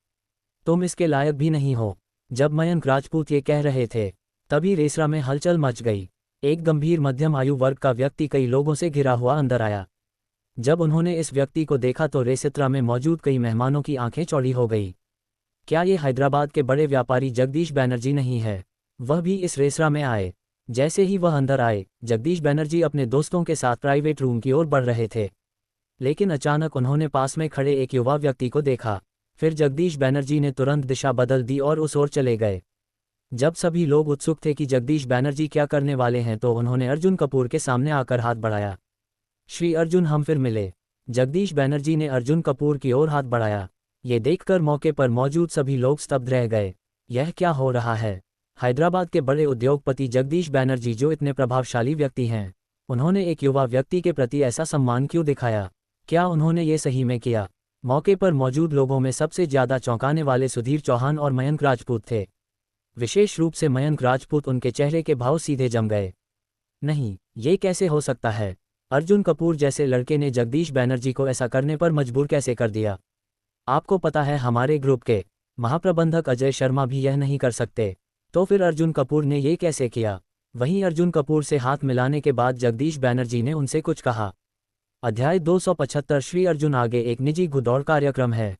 तुम इसके लायक भी नहीं हो। जब मयंक राजपूत ये कह रहे थे, तभी रेसरा में हलचल मच गई। एक गंभीर मध्यम आयु वर्ग का व्यक्ति कई लोगों से घिरा हुआ अंदर आया। जब उन्होंने इस व्यक्ति को देखा तो रेस्तरां में मौजूद कई मेहमानों की आंखें चौड़ी हो गई। क्या ये हैदराबाद के बड़े व्यापारी जगदीश बैनर्जी नहीं है? वह भी इस रेस्तरां में आए। जैसे ही वह अंदर आए, जगदीश बैनर्जी अपने दोस्तों के साथ प्राइवेट रूम की ओर बढ़ रहे थे, लेकिन अचानक उन्होंने पास में खड़े एक युवा व्यक्ति को देखा। फिर जगदीश बैनर्जी ने तुरंत दिशा बदल दी और उस ओर चले गए। जब सभी लोग उत्सुक थे कि जगदीश बैनर्जी क्या करने वाले हैं, तो उन्होंने अर्जुन कपूर के सामने आकर हाथ बढ़ाया। श्री अर्जुन, हम फिर मिले। जगदीश बैनर्जी ने अर्जुन कपूर की ओर हाथ बढ़ाया। ये देखकर मौके पर मौजूद सभी लोग स्तब्ध रह गए। यह क्या हो रहा है? हैदराबाद के बड़े उद्योगपति जगदीश बैनर्जी, जो इतने प्रभावशाली व्यक्ति हैं, उन्होंने एक युवा व्यक्ति के प्रति ऐसा सम्मान क्यों दिखाया? क्या उन्होंने ये सही में किया? मौके पर मौजूद लोगों में सबसे ज़्यादा चौंकाने वाले सुधीर चौहान और मयंक राजपूत थे। विशेष रूप से मयंक राजपूत, उनके चेहरे के भाव सीधे जम गए। नहीं, ये कैसे हो सकता है? अर्जुन कपूर जैसे लड़के ने जगदीश बैनर्जी को ऐसा करने पर मजबूर कैसे कर दिया? आपको पता है, हमारे ग्रुप के महाप्रबंधक अजय शर्मा भी यह नहीं कर सकते, तो फिर अर्जुन कपूर ने ये कैसे किया? वहीं अर्जुन कपूर से हाथ मिलाने के बाद जगदीश बैनर्जी ने उनसे कुछ कहा। अध्याय 275। श्री अर्जुन, आगे एक निजी घुड़दौड़ कार्यक्रम है।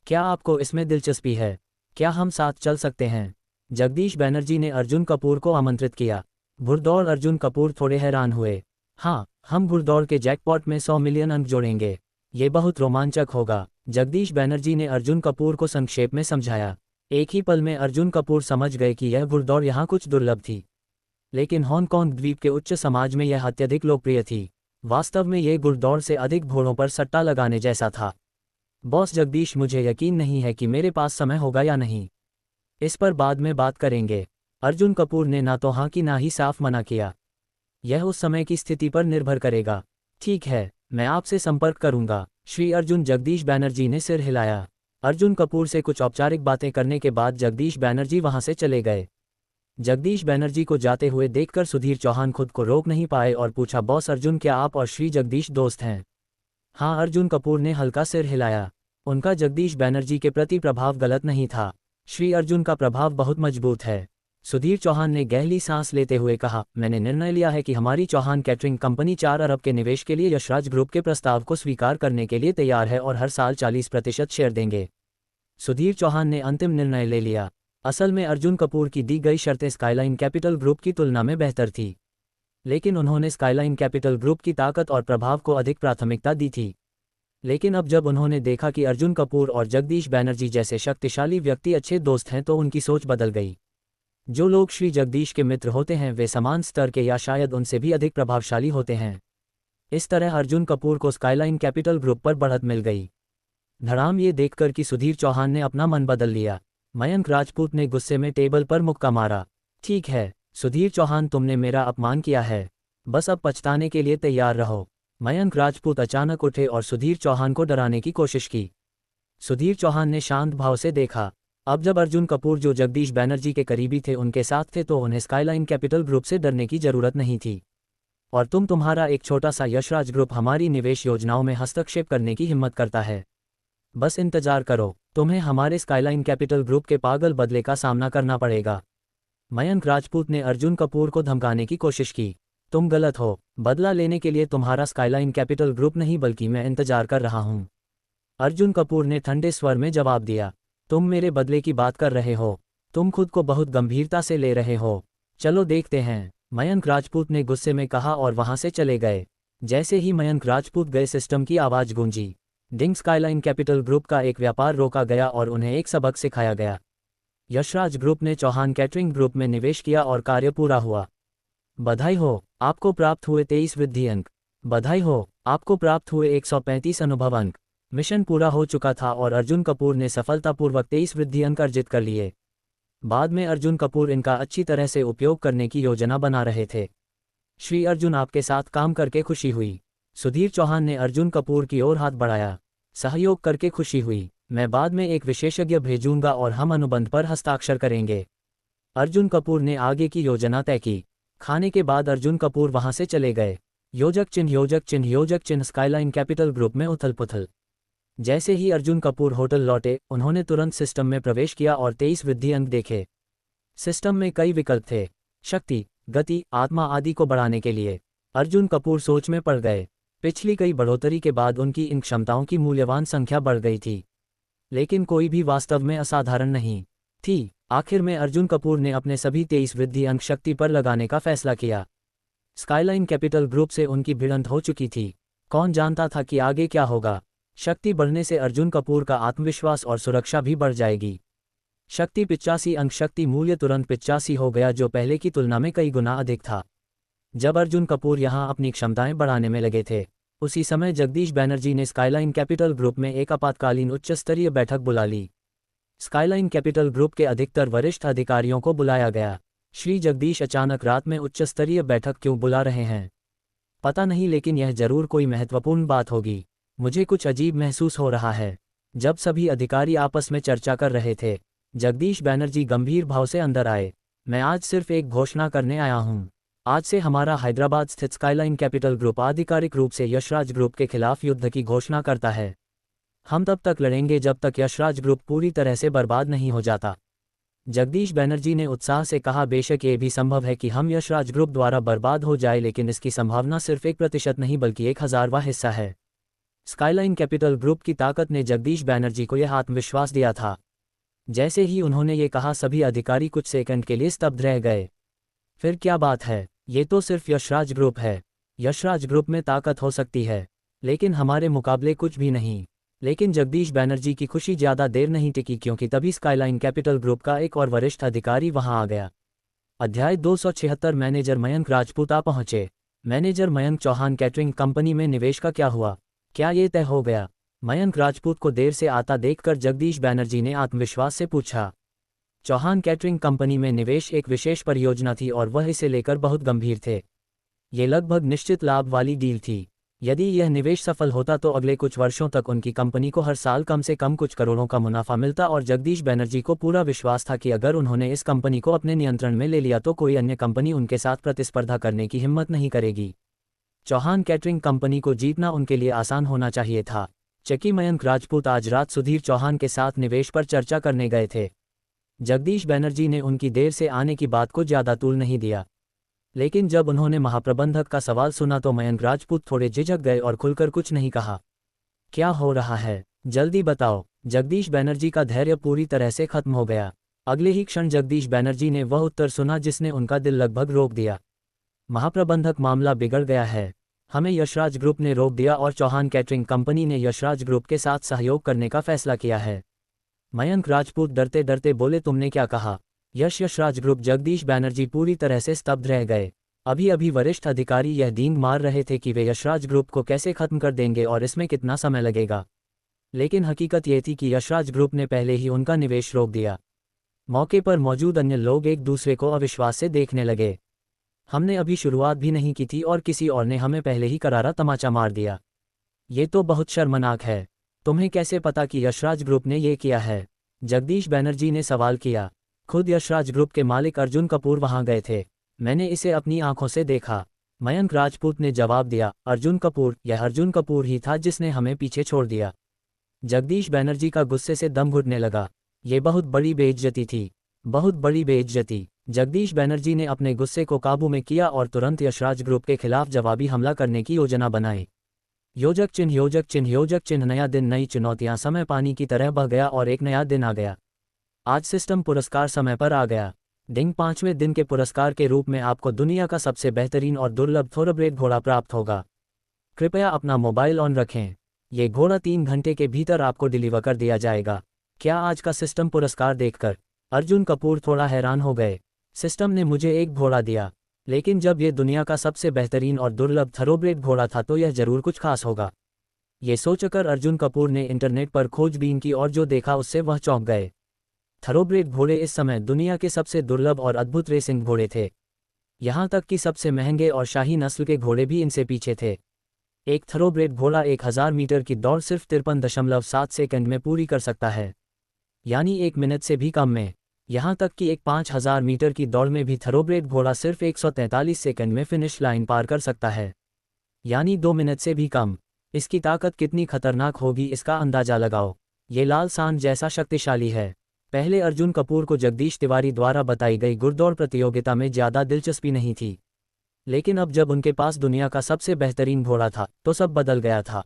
क्या आपको इसमें दिलचस्पी है? क्या हम साथ चल सकते हैं? जगदीश बैनर्जी ने अर्जुन कपूर को आमंत्रित किया। घुड़दौड़? अर्जुन कपूर थोड़े हैरान हुए। हाँ, हम घुड़दौड़ के जैकपॉट में 100 मिलियन अंक जोड़ेंगे। ये बहुत रोमांचक होगा, जगदीश बैनर्जी ने अर्जुन कपूर को संक्षेप में समझाया। एक ही पल में अर्जुन कपूर समझ गए कि यह घुड़दौड़ यहाँ कुछ दुर्लभ थी, लेकिन हांगकांग द्वीप के उच्च समाज में यह अत्यधिक लोकप्रिय थी। वास्तव में ये घुड़दौड़ से अधिक घोड़ों पर सट्टा लगाने जैसा था। बॉस जगदीश, मुझे यकीन नहीं है कि मेरे पास समय होगा या नहीं। इस पर बाद में बात करेंगे। अर्जुन कपूर ने ना तो हाँ की ना ही साफ मना किया। यह उस समय की स्थिति पर निर्भर करेगा। ठीक है, मैं आपसे संपर्क करूंगा। श्री अर्जुन, जगदीश बैनर्जी ने सिर हिलाया। अर्जुन कपूर से कुछ औपचारिक बातें करने के बाद जगदीश बैनर्जी वहां से चले गए। जगदीश बैनर्जी को जाते हुए देखकर सुधीर चौहान खुद को रोक नहीं पाए और पूछा, बॉस अर्जुन, क्या आप और श्री जगदीश दोस्त हैं? हाँ, अर्जुन कपूर ने हल्का सिर हिलाया। उनका जगदीश बैनर्जी के प्रति प्रभाव गलत नहीं था। श्री अर्जुन का प्रभाव बहुत मजबूत है। सुधीर चौहान ने गहरी सांस लेते हुए कहा, मैंने निर्णय लिया है कि हमारी चौहान कैटरिंग कंपनी 4 अरब के निवेश के लिए यशराज ग्रुप के प्रस्ताव को स्वीकार करने के लिए तैयार है और हर साल 40% शेयर देंगे। सुधीर चौहान ने अंतिम निर्णय ले लिया। असल में अर्जुन कपूर की दी गई शर्तें स्काईलाइन कैपिटल ग्रुप की तुलना में बेहतर थी, लेकिन उन्होंने स्काईलाइन कैपिटल ग्रुप की ताकत और प्रभाव को अधिक प्राथमिकता दी थी। लेकिन अब जब उन्होंने देखा कि अर्जुन कपूर और जगदीश बैनर्जी जैसे शक्तिशाली व्यक्ति अच्छे दोस्त हैं तो उनकी सोच बदल गई। जो लोग श्री जगदीश के मित्र होते हैं वे समान स्तर के या शायद उनसे भी अधिक प्रभावशाली होते हैं। इस तरह अर्जुन कपूर को स्काईलाइन कैपिटल ग्रुप पर बढ़त मिल गई। धड़ाम ये देखकर कि सुधीर चौहान ने अपना मन बदल लिया, मयंक राजपूत ने गुस्से में टेबल पर मुक्का मारा। ठीक है सुधीर चौहान, तुमने मेरा अपमान किया है, बस अब पछताने के लिए तैयार रहो। मयंक राजपूत अचानक उठे और सुधीर चौहान को डराने की कोशिश की। सुधीर चौहान ने शांत भाव से देखा। अब जब अर्जुन कपूर जो जगदीश बैनर्जी के करीबी थे उनके साथ थे तो उन्हें स्काईलाइन कैपिटल ग्रुप से डरने की जरूरत नहीं थी। और तुम्हारा एक छोटा सा यशराज ग्रुप हमारी निवेश योजनाओं में हस्तक्षेप करने की हिम्मत करता है। बस इंतजार करो, तुम्हें हमारे स्काईलाइन कैपिटल ग्रुप के पागल बदले का सामना करना पड़ेगा। मयंक राजपूत ने अर्जुन कपूर को धमकाने की कोशिश की। तुम गलत हो, बदला लेने के लिए तुम्हारा स्काईलाइन कैपिटल ग्रुप नहीं बल्कि मैं इंतजार कर रहा हूं। अर्जुन कपूर ने ठंडे स्वर में जवाब दिया। तुम मेरे बदले की बात कर रहे हो, तुम खुद को बहुत गंभीरता से ले रहे हो। चलो देखते हैं, मयंक राजपूत ने गुस्से में कहा और वहां से चले गए। जैसे ही मयंक राजपूत गए सिस्टम की आवाज गूंजी। डिंग स्काईलाइन कैपिटल ग्रुप का एक व्यापार रोका गया और उन्हें एक सबक सिखाया गया। यशराज ग्रुप ने चौहान कैटरिंग ग्रुप में निवेश किया और कार्य पूरा हुआ। बधाई हो, आपको प्राप्त हुए 23 वृद्धि अंक। बधाई हो, आपको प्राप्त हुए 135 अनुभव अंक। मिशन पूरा हो चुका था और अर्जुन कपूर ने सफलतापूर्वक 23 वृद्धि अंक अर्जित कर लिए। बाद में अर्जुन कपूर इनका अच्छी तरह से उपयोग करने की योजना बना रहे थे। श्री अर्जुन, आपके साथ काम करके खुशी हुई। सुधीर चौहान ने अर्जुन कपूर की ओर हाथ बढ़ाया। सहयोग करके खुशी हुई, मैं बाद में एक विशेषज्ञ भेजूंगा और हम अनुबंध पर हस्ताक्षर करेंगे। अर्जुन कपूर ने आगे की योजना तय की। खाने के बाद अर्जुन कपूर वहां से चले गए। योजक चिन्ह योजक चिन्ह योजक चिन्ह स्काईलाइन कैपिटल ग्रुप में उथल पुथल। जैसे ही अर्जुन कपूर होटल लौटे उन्होंने तुरंत सिस्टम में प्रवेश किया और 23 वृद्धि अंक देखे। सिस्टम में कई विकल्प थे, शक्ति, गति, आत्मा आदि को बढ़ाने के लिए। अर्जुन कपूर सोच में पड़ गए। पिछली कई बढ़ोतरी के बाद उनकी इन क्षमताओं की मूल्यवान संख्या बढ़ गई थी, लेकिन कोई भी वास्तव में असाधारण नहीं थी। आखिर में अर्जुन कपूर ने अपने सभी 23 वृद्धि अंक शक्ति पर लगाने का फैसला किया। स्काईलाइन कैपिटल ग्रुप से उनकी भिड़ंत हो चुकी थी। कौन जानता था कि आगे क्या होगा। शक्ति बढ़ने से अर्जुन कपूर का आत्मविश्वास और सुरक्षा भी बढ़ जाएगी। शक्ति 85 अंक शक्ति मूल्य तुरंत 85 हो गया, जो पहले की तुलना में कई गुना अधिक था। जब अर्जुन कपूर यहां अपनी क्षमताएं बढ़ाने में लगे थे उसी समय जगदीश बैनर्जी ने स्काईलाइन कैपिटल ग्रुप में एक आपातकालीन उच्च स्तरीय बैठक बुला ली। स्काईलाइन कैपिटल ग्रुप के अधिकतर वरिष्ठ अधिकारियों को बुलाया गया। श्री जगदीश अचानक रात में उच्च स्तरीय बैठक क्यों बुला रहे हैं पता नहीं, लेकिन यह जरूर कोई महत्वपूर्ण बात होगी। मुझे कुछ अजीब महसूस हो रहा है। जब सभी अधिकारी आपस में चर्चा कर रहे थे जगदीश बैनर्जी गंभीर भाव से अंदर आए। मैं आज सिर्फ एक घोषणा करने आया हूं। आज से हमारा हैदराबाद स्थित स्काईलाइन कैपिटल ग्रुप आधिकारिक रूप से यशराज ग्रुप के खिलाफ युद्ध की घोषणा करता है। हम तब तक लड़ेंगे जब तक यशराज ग्रुप पूरी तरह से बर्बाद नहीं हो जाता। जगदीश बैनर्जी ने उत्साह से कहा, बेशक ये भी संभव है कि हम यशराज ग्रुप द्वारा बर्बाद हो जाए, लेकिन इसकी संभावना सिर्फ 1% नहीं बल्कि 1000वां हिस्सा है। स्काईलाइन कैपिटल ग्रुप की ताकत ने जगदीश बैनर्जी को यह आत्मविश्वास दिया था। जैसे ही उन्होंने ये कहा सभी अधिकारी कुछ सेकंड के लिए स्तब्ध रह गए। फिर क्या बात है, ये तो सिर्फ यशराज ग्रुप है। यशराज ग्रुप में ताकत हो सकती है लेकिन हमारे मुकाबले कुछ भी नहीं। लेकिन जगदीश बैनर्जी की खुशी ज़्यादा देर नहीं टिकी, क्योंकि तभी स्काईलाइन कैपिटल ग्रुप का एक और वरिष्ठ अधिकारी वहां आ गया। अध्याय 276 मैनेजर मयंक राजपूत आ पहुंचे। Manager Mayank Chauhan catering company में निवेश का क्या हुआ, क्या ये तय हो गया? मयंक राजपूत को देर से आता देखकर जगदीश बैनर्जी ने आत्मविश्वास से पूछा। चौहान कैटरिंग कंपनी में निवेश एक विशेष परियोजना थी और वह इसे लेकर बहुत गंभीर थे। ये लगभग निश्चित लाभ वाली डील थी। यदि यह निवेश सफल होता तो अगले कुछ वर्षों तक उनकी कंपनी को हर साल कम से कम कुछ करोड़ों का मुनाफा मिलता और जगदीश बैनर्जी को पूरा विश्वास था कि अगर उन्होंने इस कंपनी को अपने नियंत्रण में ले लिया तो कोई अन्य कंपनी उनके साथ प्रतिस्पर्धा करने की हिम्मत नहीं करेगी। चौहान कैटरिंग कंपनी को जीतना उनके लिए आसान होना चाहिए था। चकी मयंक राजपूत आज रात सुधीर चौहान के साथ निवेश पर चर्चा करने गए थे। जगदीश बैनर्जी ने उनकी देर से आने की बात को ज़्यादा तूल नहीं दिया, लेकिन जब उन्होंने महाप्रबंधक का सवाल सुना तो मयंक राजपूत थोड़े झिझक गए और खुलकर कुछ नहीं कहा। क्या हो रहा है, जल्दी बताओ। जगदीश बैनर्जी का धैर्य पूरी तरह से खत्म हो गया। अगले ही क्षण जगदीश बैनर्जी ने वह उत्तर सुना जिसने उनका दिल लगभग रोक दिया। महाप्रबंधक, मामला बिगड़ गया है। हमें यशराज ग्रुप ने रोक दिया और चौहान कैटरिंग कंपनी ने यशराज ग्रुप के साथ सहयोग करने का फैसला किया है। मयंक राजपूत डरते डरते बोले, तुमने क्या कहा? यशराज ग्रुप जगदीश बैनर्जी पूरी तरह से स्तब्ध रह गए। अभी अभी वरिष्ठ अधिकारी यह डींग मार रहे थे कि वे यशराज ग्रुप को कैसे खत्म कर देंगे और इसमें कितना समय लगेगा, लेकिन हकीकत ये थी कि यशराज ग्रुप ने पहले ही उनका निवेश रोक दिया। मौके पर मौजूद अन्य लोग एक दूसरे को अविश्वास से देखने लगे। हमने अभी शुरुआत भी नहीं की थी और किसी और ने हमें पहले ही करारा तमाचा मार दिया। ये तो बहुत शर्मनाक है। तुम्हें कैसे पता कि यशराज ग्रुप ने ये किया है? जगदीश बैनर्जी ने सवाल किया। खुद यशराज ग्रुप के मालिक अर्जुन कपूर वहां गए थे। मैंने इसे अपनी आंखों से देखा। मयंक राजपूत ने जवाब दिया। अर्जुन कपूर? यह अर्जुन कपूर ही था जिसने हमें पीछे छोड़ दिया। जगदीश बैनर्जी का गुस्से से दम घुटने लगा। ये बहुत बड़ी बेइज्जती थी, बहुत बड़ी बेइज्जती। जगदीश बैनर्जी ने अपने गुस्से को काबू में किया और तुरंत यशराज ग्रुप के खिलाफ जवाबी हमला करने की योजना बनाई। योजक चिन्ह, योजक चिन्ह, योजक चिन्ह। नया दिन, नई चुनौतियां। समय पानी की तरह बह गया और एक नया दिन आ गया। आज सिस्टम पुरस्कार समय पर आ गया। डिंग 5वें दिन के पुरस्कार के रूप में आपको दुनिया का सबसे बेहतरीन और दुर्लभ थोरब्रेड घोड़ा प्राप्त होगा। कृपया अपना मोबाइल ऑन रखें। ये घोड़ा 3 घंटे के भीतर आपको डिलीवर कर दिया जाएगा। क्या आज का सिस्टम पुरस्कार देखकर अर्जुन कपूर थोड़ा हैरान हो गए। सिस्टम ने मुझे एक घोड़ा दिया, लेकिन जब ये दुनिया का सबसे बेहतरीन और दुर्लभ थरोब्रेड घोड़ा था तो यह जरूर कुछ खास होगा। ये सोचकर अर्जुन कपूर ने इंटरनेट पर खोजबीन की और जो देखा उससे वह चौंक गए। थरोब्रेड घोड़े इस समय दुनिया के सबसे दुर्लभ और अद्भुत रेसिंग घोड़े थे। यहाँ तक कि सबसे महंगे और शाही नस्ल के घोड़े भी इनसे पीछे थे। एक थरोब्रेड घोड़ा 1000 मीटर की दौड़ सिर्फ 53.7 सेकंड में पूरी कर सकता है, यानी 1 मिनट से भी कम में। यहाँ तक कि एक 5000 मीटर की दौड़ में भी थरोब्रेड घोड़ा सिर्फ 143 सेकंड में फिनिश लाइन पार कर सकता है, यानी 2 मिनट से भी कम। इसकी ताकत कितनी खतरनाक होगी इसका अंदाजा लगाओ। ये लाल सांड जैसा शक्तिशाली है। पहले अर्जुन कपूर को जगदीश तिवारी द्वारा बताई गई घुड़दौड़ प्रतियोगिता में ज़्यादा दिलचस्पी नहीं थी, लेकिन अब जब उनके पास दुनिया का सबसे बेहतरीन घोड़ा था तो सब बदल गया था।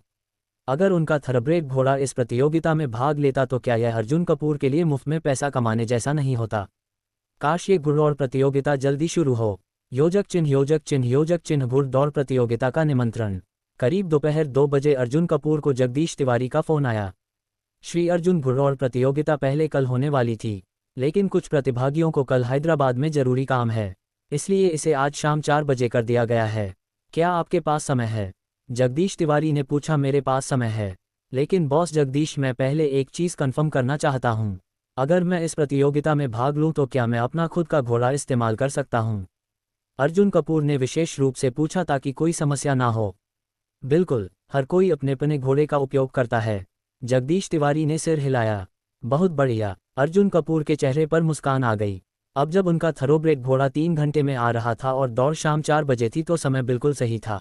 अगर उनका थरोब्रेड घोड़ा इस प्रतियोगिता में भाग लेता तो क्या यह अर्जुन कपूर के लिए मुफ्त में पैसा कमाने जैसा नहीं होता? काश ये घुड़दौड़ प्रतियोगिता जल्दी शुरू हो। योजक चिन्ह, योजक चिन्ह, योजक चिन्ह। घुड़दौड़ प्रतियोगिता का निमंत्रण। करीब दोपहर 2 बजे अर्जुन कपूर को जगदीश तिवारी का फोन आया। श्री अर्जुन, घुड़दौड़ प्रतियोगिता पहले कल होने वाली थी, लेकिन कुछ प्रतिभागियों को कल हैदराबाद में जरूरी काम है, इसलिए इसे आज शाम 4 बजे कर दिया गया है। क्या आपके पास समय है? जगदीश तिवारी ने पूछा। मेरे पास समय है, लेकिन बॉस जगदीश, मैं पहले एक चीज़ कंफर्म करना चाहता हूँ। अगर मैं इस प्रतियोगिता में भाग लूँ तो क्या मैं अपना खुद का घोड़ा इस्तेमाल कर सकता हूँ? अर्जुन कपूर ने विशेष रूप से पूछा ताकि कोई समस्या ना हो। बिल्कुल, हर कोई अपने घोड़े का उपयोग करता है। जगदीश तिवारी ने सिर हिलाया। बहुत बढ़िया। अर्जुन कपूर के चेहरे पर मुस्कान आ गई। अब जब उनका थरोब्रेड घोड़ा 3 घंटे में आ रहा था और दौड़ शाम 4 बजे थी तो समय बिल्कुल सही था।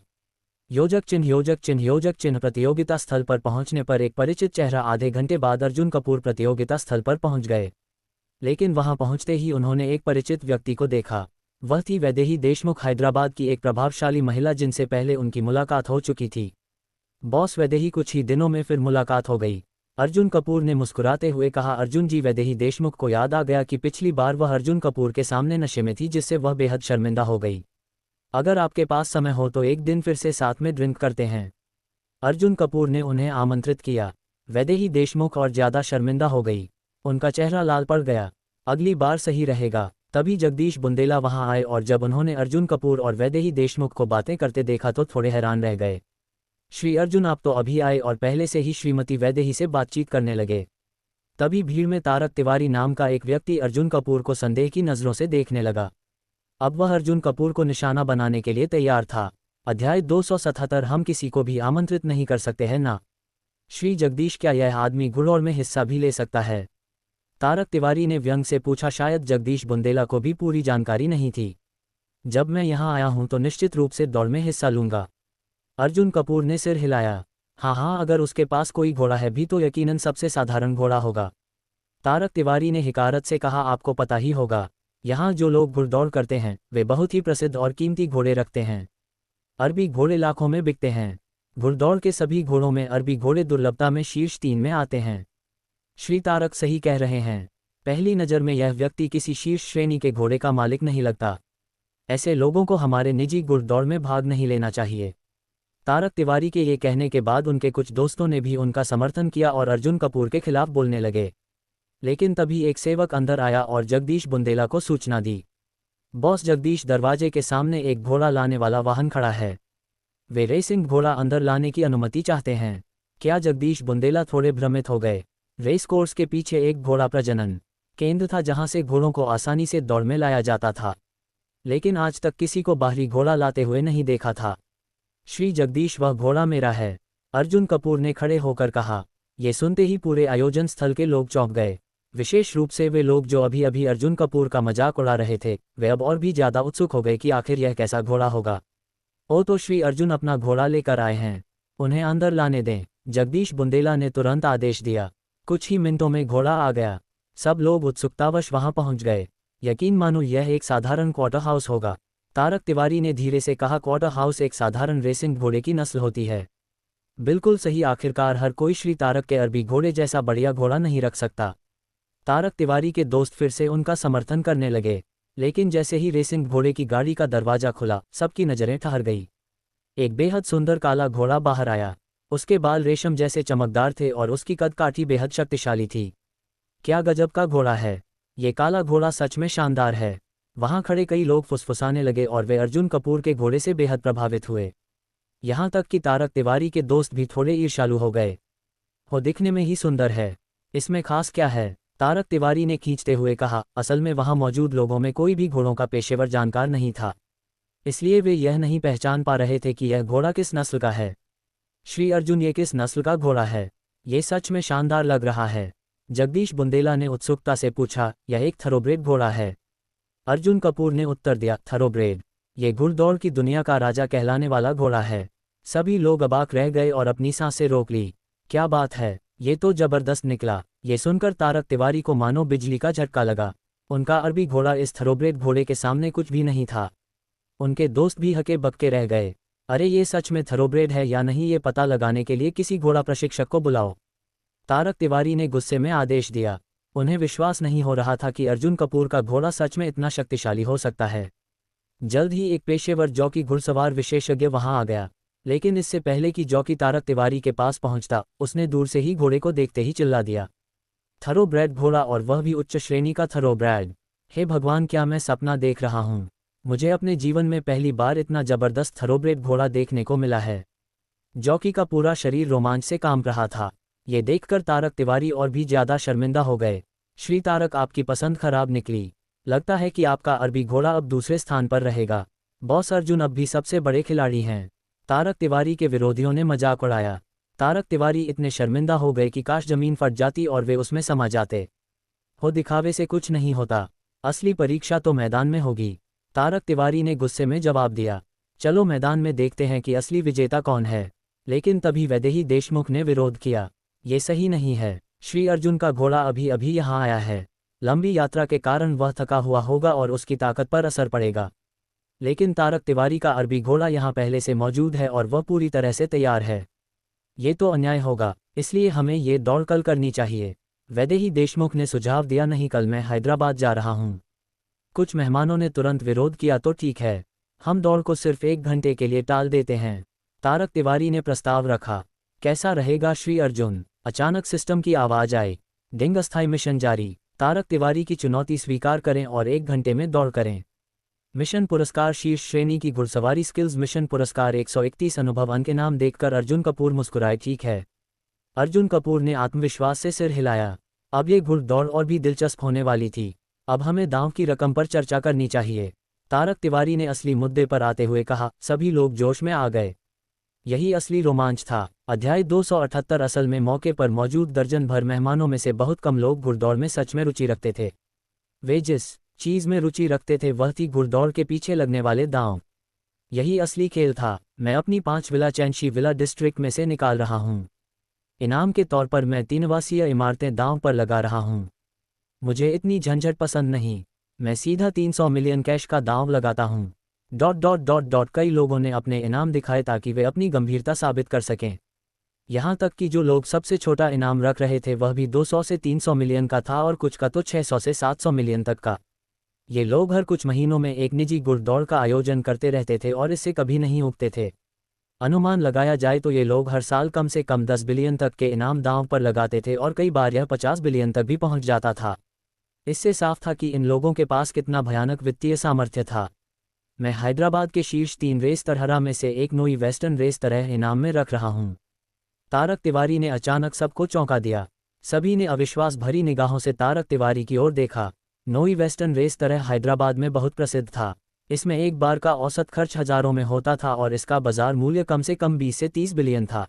योजक चिन्ह, योजक चिन्ह, योजक चिन्ह। प्रतियोगिता स्थल पर पहुंचने पर एक परिचित चेहरा आधे घंटे बाद अर्जुन कपूर प्रतियोगिता स्थल पर पहुंच गए, लेकिन वहां पहुंचते ही उन्होंने एक परिचित व्यक्ति को देखा। वह थी वैदेही देशमुख, हैदराबाद की एक प्रभावशाली महिला जिनसे पहले उनकी मुलाकात हो चुकी थी। बॉस वैदेही, कुछ ही दिनों में फिर मुलाकात हो गई। अर्जुन कपूर ने मुस्कुराते हुए कहा। अर्जुन जी, वैदेही देशमुख को याद आ गया कि पिछली बार वह अर्जुन कपूर के सामने नशे में थी, जिससे वह बेहद शर्मिंदा हो गई। अगर आपके पास समय हो तो एक दिन फिर से साथ में ड्रिंक करते हैं। अर्जुन कपूर ने उन्हें आमंत्रित किया। वैदेही देशमुख और ज़्यादा शर्मिंदा हो गई। उनका चेहरा लाल पड़ गया। अगली बार सही रहेगा। तभी जगदीश बुंदेला वहां आए और जब उन्होंने अर्जुन कपूर और वैदेही देशमुख को बातें करते देखा तो थोड़े हैरान रह गए। श्री अर्जुन, आप तो अभी आए और पहले से ही श्रीमती वैदेही से बातचीत करने लगे। तभी भीड़ में तारक तिवारी नाम का एक व्यक्ति अर्जुन कपूर को संदेह की नज़रों से देखने लगा। अब वह अर्जुन कपूर को निशाना बनाने के लिए तैयार था। अध्याय 277। हम किसी को भी आमंत्रित नहीं कर सकते हैं ना? श्री जगदीश, क्या यह आदमी घुड़दौड़ में हिस्सा भी ले सकता है? तारक तिवारी ने व्यंग से पूछा। शायद जगदीश बुंदेला को भी पूरी जानकारी नहीं थी। जब मैं यहाँ आया हूँ तो निश्चित रूप से दौड़ में हिस्सा लूंगा। अर्जुन कपूर ने सिर हिलाया। हाँ, अगर उसके पास कोई घोड़ा है भी तो यकीनन सबसे साधारण घोड़ा होगा। तारक तिवारी ने हिकारत से कहा। आपको पता ही होगा, यहाँ जो लोग घुड़दौड़ करते हैं वे बहुत ही प्रसिद्ध और कीमती घोड़े रखते हैं। अरबी घोड़े लाखों में बिकते हैं। घुड़दौड़ के सभी घोड़ों में अरबी घोड़े दुर्लभता में शीर्ष 3 में आते हैं। श्री तारक सही कह रहे हैं। पहली नज़र में यह व्यक्ति किसी शीर्ष श्रेणी के घोड़े का मालिक नहीं लगता। ऐसे लोगों को हमारे निजी घुड़दौड़ में भाग नहीं लेना चाहिए। तारक तिवारी के ये कहने के बाद उनके कुछ दोस्तों ने भी उनका समर्थन किया और अर्जुन कपूर के खिलाफ बोलने लगे। लेकिन तभी एक सेवक अंदर आया और जगदीश बुंदेला को सूचना दी। बॉस जगदीश, दरवाजे के सामने एक घोड़ा लाने वाला वाहन खड़ा है। वे रेसिंग घोड़ा अंदर लाने की अनुमति चाहते हैं। क्या? जगदीश बुंदेला थोड़े भ्रमित हो गए। रेस कोर्स के पीछे एक घोड़ा प्रजनन केंद्र था जहां से घोड़ों को आसानी से दौड़ में लाया जाता था, लेकिन आज तक किसी को बाहरी घोड़ा लाते हुए नहीं देखा था। श्री जगदीश, वह घोड़ा मेरा है, अर्जुन कपूर ने खड़े होकर कहा। ये सुनते ही पूरे आयोजन स्थल के लोग चौंक गए। विशेष रूप से वे लोग जो अभी अभी अर्जुन कपूर का मजाक उड़ा रहे थे, वे अब और भी ज्यादा उत्सुक हो गए कि आखिर यह कैसा घोड़ा होगा। ओ, तो श्री अर्जुन अपना घोड़ा लेकर आए हैं, उन्हें अंदर लाने दें, जगदीश बुंदेला ने तुरंत आदेश दिया। कुछ ही मिनटों में घोड़ा आ गया। सब लोग उत्सुकतावश वहां पहुंच गए। यकीन मानो यह एक साधारण क्वार्टर हाउस होगा, तारक तिवारी ने धीरे से कहा। क्वार्टर हाउस एक साधारण रेसिंग घोड़े की नस्ल होती है। बिल्कुल सही, आखिरकार हर कोई श्री तारक के अरबी घोड़े जैसा बढ़िया घोड़ा नहीं रख सकता। तारक तिवारी के दोस्त फिर से उनका समर्थन करने लगे, लेकिन जैसे ही रेसिंग घोड़े की गाड़ी का दरवाजा खुला, सबकी नजरें ठहर गई। एक बेहद सुंदर काला घोड़ा बाहर आया। उसके बाल रेशम जैसे चमकदार थे और उसकी कदकाठी बेहद शक्तिशाली थी। क्या गजब का घोड़ा है! ये काला घोड़ा सच में शानदार है। वहां खड़े कई लोग फुसफुसाने लगे और वे अर्जुन कपूर के घोड़े से बेहद प्रभावित हुए। यहां तक कि तारक तिवारी के दोस्त भी थोड़े ईर्ष्यालु हो गए। वो दिखने में ही सुंदर है, इसमें खास क्या है? तारक तिवारी ने खींचते हुए कहा। असल में वहां मौजूद लोगों में कोई भी घोड़ों का पेशेवर जानकार नहीं था, इसलिए वे यह नहीं पहचान पा रहे थे कि यह घोड़ा किस नस्ल का है। श्री अर्जुन, ये किस नस्ल का घोड़ा है? ये सच में शानदार लग रहा है, जगदीश बुंदेला ने उत्सुकता से पूछा। यह एक थरोब्रेड घोड़ा है, अर्जुन कपूर ने उत्तर दिया। थरोब्रेड? ये घुड़दौड़ की दुनिया का राजा कहलाने वाला घोड़ा है। सभी लोग अबाक रह गए और अपनी सांसें रोक ली। क्या बात है, ये तो जबरदस्त निकला। ये सुनकर तारक तिवारी को मानो बिजली का झटका लगा। उनका अरबी घोड़ा इस थरोब्रेड घोड़े के सामने कुछ भी नहीं था। उनके दोस्त भी हके बक्के रह गए। अरे, ये सच में थरोब्रेड है या नहीं, ये पता लगाने के लिए किसी घोड़ा प्रशिक्षक को बुलाओ, तारक तिवारी ने गुस्से में आदेश दिया। उन्हें विश्वास नहीं हो रहा था कि अर्जुन कपूर का घोड़ा सच में इतना शक्तिशाली हो सकता है। जल्द ही एक पेशेवर जॉकी घुड़सवार विशेषज्ञ वहां आ गया, लेकिन इससे पहले कि जॉकी तारक तिवारी के पास पहुंचता, उसने दूर से ही घोड़े को देखते ही चिल्ला दिया। थरोब्रेड घोड़ा, और वह भी उच्च श्रेणी का थरोब्रेड! हे भगवान, क्या मैं सपना देख रहा हूँ? मुझे अपने जीवन में पहली बार इतना जबरदस्त थरोब्रेड घोड़ा देखने को मिला है। जॉकी का पूरा शरीर रोमांच से कांप रहा था। ये देखकर तारक तिवारी और भी ज्यादा शर्मिंदा हो गए। श्री तारक, आपकी पसंद खराब निकली। लगता है कि आपका अरबी घोड़ा अब दूसरे स्थान पर रहेगा। बॉस अर्जुन अब भी सबसे बड़े खिलाड़ी हैं, तारक तिवारी के विरोधियों ने मजाक उड़ाया। तारक तिवारी इतने शर्मिंदा हो गए कि काश जमीन फट जाती और वे उसमें समा जाते। हो दिखावे से कुछ नहीं होता, असली परीक्षा तो मैदान में होगी, तारक तिवारी ने गुस्से में जवाब दिया। चलो मैदान में देखते हैं कि असली विजेता कौन है। लेकिन तभी वैदेही देशमुख ने विरोध किया। ये सही नहीं है, श्री अर्जुन का घोड़ा अभी अभी यहाँ आया है। लंबी यात्रा के कारण वह थका हुआ होगा और उसकी ताकत पर असर पड़ेगा। लेकिन तारक तिवारी का अरबी घोड़ा यहाँ पहले से मौजूद है और वह पूरी तरह से तैयार है। ये तो अन्याय होगा, इसलिए हमें ये दौड़ कल करनी चाहिए, वैदेही देशमुख ने सुझाव दिया। नहीं, कल मैं हैदराबाद जा रहा हूँ। कुछ मेहमानों ने तुरंत विरोध किया। तो ठीक है, हम दौड़ को सिर्फ 1 घंटे के लिए टाल देते हैं, तारक तिवारी ने प्रस्ताव रखा। कैसा रहेगा श्री अर्जुन? अचानक सिस्टम की आवाज आई। डिंग, अस्थायी मिशन जारी। तारक तिवारी की चुनौती स्वीकार करें और 1 घंटे में दौड़ करें। मिशन पुरस्कार, शीर्ष श्रेणी की घुड़सवारी स्किल्स। मिशन पुरस्कार 131 अनुभव अंक। नाम देखकर अर्जुन कपूर मुस्कुराए। ठीक है, अर्जुन कपूर ने आत्मविश्वास से सिर हिलाया। अब ये घुड़दौड़ और भी दिलचस्प होने वाली थी। अब हमें दांव की रकम पर चर्चा करनी चाहिए, तारक तिवारी ने असली मुद्दे पर आते हुए कहा। सभी लोग जोश में आ गए। यही असली रोमांच था। अध्याय 278। असल में मौके पर मौजूद दर्जन भर मेहमानों में से बहुत कम लोग घुड़दौड़ में सच में रुचि रखते थे। वे जिस चीज में रुचि रखते थे वह थी घुड़दौड़ के पीछे लगने वाले दांव। यही असली खेल था। मैं अपनी 5 विला चैनशी विला डिस्ट्रिक्ट में से निकाल रहा हूँ। इनाम के तौर पर मैं 3 आवासीय इमारतें दांव पर लगा रहा हूँ। मुझे इतनी झंझट पसंद नहीं, मैं सीधा 300 मिलियन कैश का दांव लगाता हूँ। ... कई लोगों ने अपने इनाम दिखाए ताकि वे अपनी गंभीरता साबित कर सकें। यहाँ तक कि जो लोग सबसे छोटा इनाम रख रहे थे वह भी 200 से 300 मिलियन का था और कुछ का तो 600 से 700 मिलियन तक का। ये लोग हर कुछ महीनों में एक निजी घुड़दौड़ का आयोजन करते रहते थे और इससे कभी नहीं ऊबते थे। अनुमान लगाया जाए तो ये लोग हर साल कम से कम 10 बिलियन तक के इनाम दांव पर लगाते थे और कई बार यह 50 बिलियन तक भी पहुंच जाता था। इससे साफ था कि इन लोगों के पास कितना भयानक वित्तीय सामर्थ्य था। मैं हैदराबाद के शीर्ष 3 रेस तरह में से एक नोई वेस्टर्न रेस तरह इनाम में रख रहा हूं। तारक तिवारी ने अचानक सबको चौंका दिया। सभी ने अविश्वास भरी निगाहों से तारक तिवारी की ओर देखा। नोई वेस्टर्न रेस तरह हैदराबाद में बहुत प्रसिद्ध था। इसमें एक बार का औसत खर्च हजारों में होता था और इसका बाजार मूल्य कम से कम 20 से 30 बिलियन था।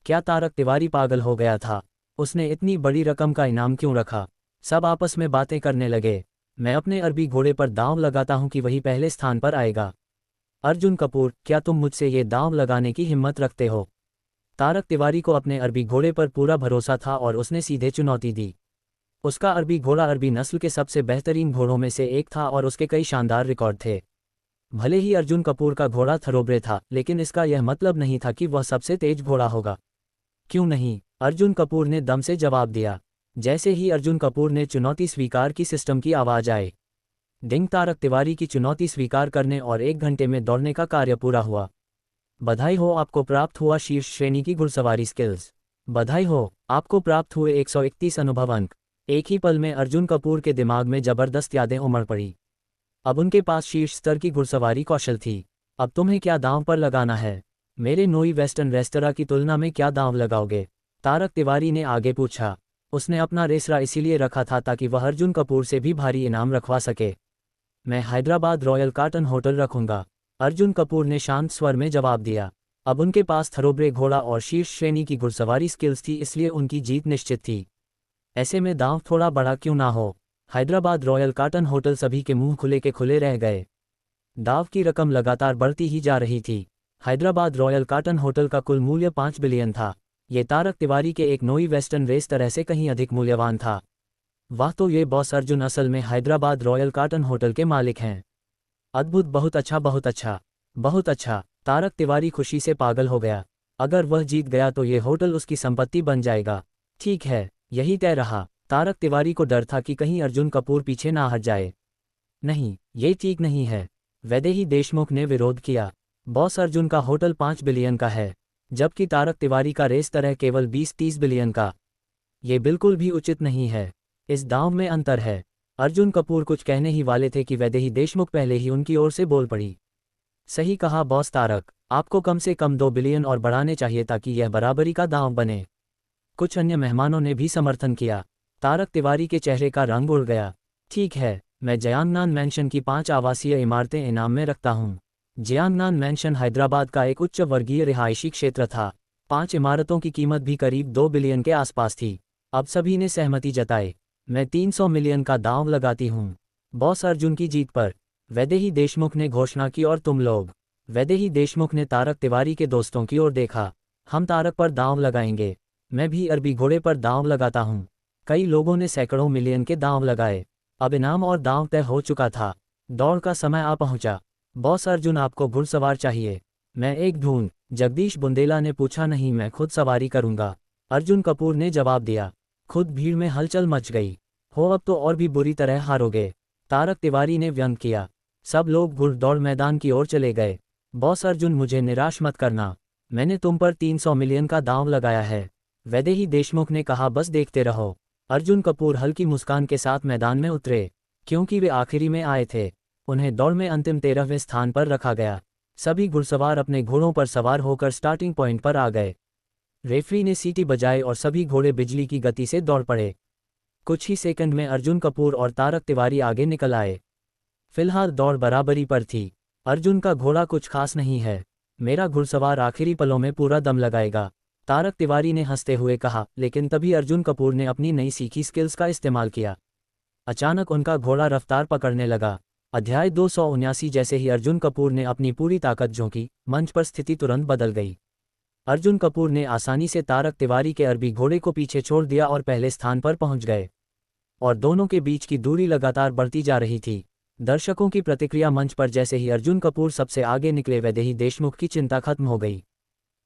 क्या तारक तिवारी पागल हो गया था? उसने इतनी बड़ी रकम का इनाम क्यों रखा? सब आपस में बातें करने लगे। मैं अपने अरबी घोड़े पर दांव लगाता हूं कि वही पहले स्थान पर आएगा। अर्जुन कपूर, क्या तुम मुझसे ये दांव लगाने की हिम्मत रखते हो? तारक तिवारी को अपने अरबी घोड़े पर पूरा भरोसा था और उसने सीधे चुनौती दी। उसका अरबी घोड़ा अरबी नस्ल के सबसे बेहतरीन घोड़ों में से एक था और उसके कई शानदार रिकॉर्ड थे। भले ही अर्जुन कपूर का घोड़ा थरोबरे था, लेकिन इसका यह मतलब नहीं था कि वह सबसे तेज घोड़ा होगा। क्यों नहीं? अर्जुन कपूर ने दम से जवाब दिया। जैसे ही अर्जुन कपूर ने चुनौती स्वीकार की, सिस्टम की आवाज आई। डिंग। तारक तिवारी की चुनौती स्वीकार करने और 1 घंटे में दौड़ने का कार्य पूरा हुआ। बधाई हो, आपको प्राप्त हुआ शीर्ष श्रेणी की घुड़सवारी स्किल्स। बधाई हो, आपको प्राप्त हुए 131 अनुभव अंक। एक ही पल में अर्जुन कपूर के दिमाग में जबरदस्त यादें उमड़ पड़ी। अब उनके पास शीर्ष स्तर की घुड़सवारी कौशल थी। अब तुम्हें क्या दांव पर लगाना है? मेरे नोई वेस्टर्न रेस्तरां की तुलना में क्या दांव लगाओगे? तारक तिवारी ने आगे पूछा। उसने अपना रेस्तरां इसीलिए रखा था ताकि वह अर्जुन कपूर से भी भारी इनाम रखवा सके। मैं हैदराबाद रॉयल कार्टन होटल रखूंगा, अर्जुन कपूर ने शांत स्वर में जवाब दिया। अब उनके पास थरोबरे घोड़ा और शीर्ष श्रेणी की घुड़सवारी स्किल्स थी, इसलिए उनकी जीत निश्चित थी। ऐसे में दांव थोड़ा बड़ा क्यों ना हो? हैदराबाद रॉयल कार्टन होटल सभी के मुंह खुले के खुले रह गए। दाव की रकम लगातार बढ़ती ही जा रही थी। हैदराबाद रॉयल कार्टन होटल का कुल मूल्य 5 बिलियन था। ये तारक तिवारी के एक नोई वेस्टर्न रेस तरह से कहीं अधिक मूल्यवान था। वाह, तो ये बॉस अर्जुन असल में हैदराबाद रॉयल कार्टन होटल के मालिक हैं। अद्भुत, बहुत अच्छा, बहुत अच्छा, बहुत अच्छा। तारक तिवारी खुशी से पागल हो गया। अगर वह जीत गया तो ये होटल उसकी संपत्ति बन जाएगा। ठीक है, यही तय रहा। तारक तिवारी को डर था कि कहीं अर्जुन कपूर पीछे ना हट जाए। नहीं, ये ठीक नहीं है। वैदेही देशमुख ने विरोध किया। बॉस, अर्जुन का होटल 5 बिलियन का है, जबकि तारक तिवारी का रेस तरह केवल 20-30 बिलियन का। ये बिल्कुल भी उचित नहीं है। इस दांव में अंतर है। अर्जुन कपूर कुछ कहने ही वाले थे कि वैदेही देशमुख पहले ही उनकी ओर से बोल पड़ी। सही कहा बॉस तारक, आपको कम से कम 2 बिलियन और बढ़ाने चाहिए ताकि यह बराबरी का दांव बने। कुछ अन्य मेहमानों ने भी समर्थन किया। तारक तिवारी के चेहरे का रंग उड़ गया। ठीक है, मैं जयांगनान मैंशन की 5 आवासीय इमारतें इनाम में रखता हूँ। जयांगनान मैंशन हैदराबाद का एक उच्च वर्गीय रिहायशी क्षेत्र था। 5 इमारतों की कीमत भी करीब 2 बिलियन के आसपास थी। अब सभी ने सहमति जताई। मैं 300 मिलियन का दांव लगाती हूँ बॉस, अर्जुन की जीत पर, वैदेही देशमुख ने घोषणा की। और तुम लोग? वैदेही देशमुख ने तारक तिवारी के दोस्तों की ओर देखा। हम तारक पर दांव लगाएंगे। मैं भी अरबी घोड़े पर दांव लगाता हूँ। कई लोगों ने सैकड़ों मिलियन के दांव लगाए। अब इनाम और दांव तय हो चुका था। दौड़ का समय आ पहुंचा। बॉस अर्जुन, आपको घुड़सवार चाहिए? मैं एक ढूंढ। जगदीश बुंदेला ने पूछा। नहीं, मैं खुद सवारी करूंगा, अर्जुन कपूर ने जवाब दिया। खुद भीड़ में हलचल मच गई। हो, अब तो और भी बुरी तरह हारोगे, तारक तिवारी ने व्यंग किया। सब लोग घुड़दौड़ मैदान की ओर चले गए। बॉस अर्जुन, मुझे निराश मत करना, मैंने तुम पर 300 मिलियन का दांव लगाया है, वैदेही देशमुख ने कहा। बस देखते रहो। अर्जुन कपूर हल्की मुस्कान के साथ मैदान में उतरे, क्योंकि वे आखिरी में आए थे। उन्हें दौड़ में अंतिम 13वें स्थान पर रखा गया। सभी घुड़सवार अपने घोड़ों पर सवार होकर स्टार्टिंग पॉइंट पर आ गए। रेफरी ने सीटी बजाई और सभी घोड़े बिजली की गति से दौड़ पड़े। कुछ ही सेकंड में अर्जुन कपूर और तारक तिवारी आगे निकल आए। फिलहाल दौड़ बराबरी पर थी। अर्जुन का घोड़ा कुछ खास नहीं है, मेरा घुड़सवार आखिरी पलों में पूरा दम लगाएगा, तारक तिवारी ने हंसते हुए कहा। लेकिन तभी अर्जुन कपूर ने अपनी नई सीखी स्किल्स का इस्तेमाल किया। अचानक उनका घोड़ा रफ्तार पकड़ने लगा। अध्याय 279। जैसे ही अर्जुन कपूर ने अपनी पूरी ताकत झोंकी, मंच पर स्थिति तुरंत बदल गई। अर्जुन कपूर ने आसानी से तारक तिवारी के अरबी घोड़े को पीछे छोड़ दिया और पहले स्थान पर पहुंच गए। और दोनों के बीच की दूरी लगातार बढ़ती जा रही थी। दर्शकों की प्रतिक्रिया मंच पर जैसे ही अर्जुन कपूर सबसे आगे निकले, वैदेही देशमुख की चिंता खत्म हो गई।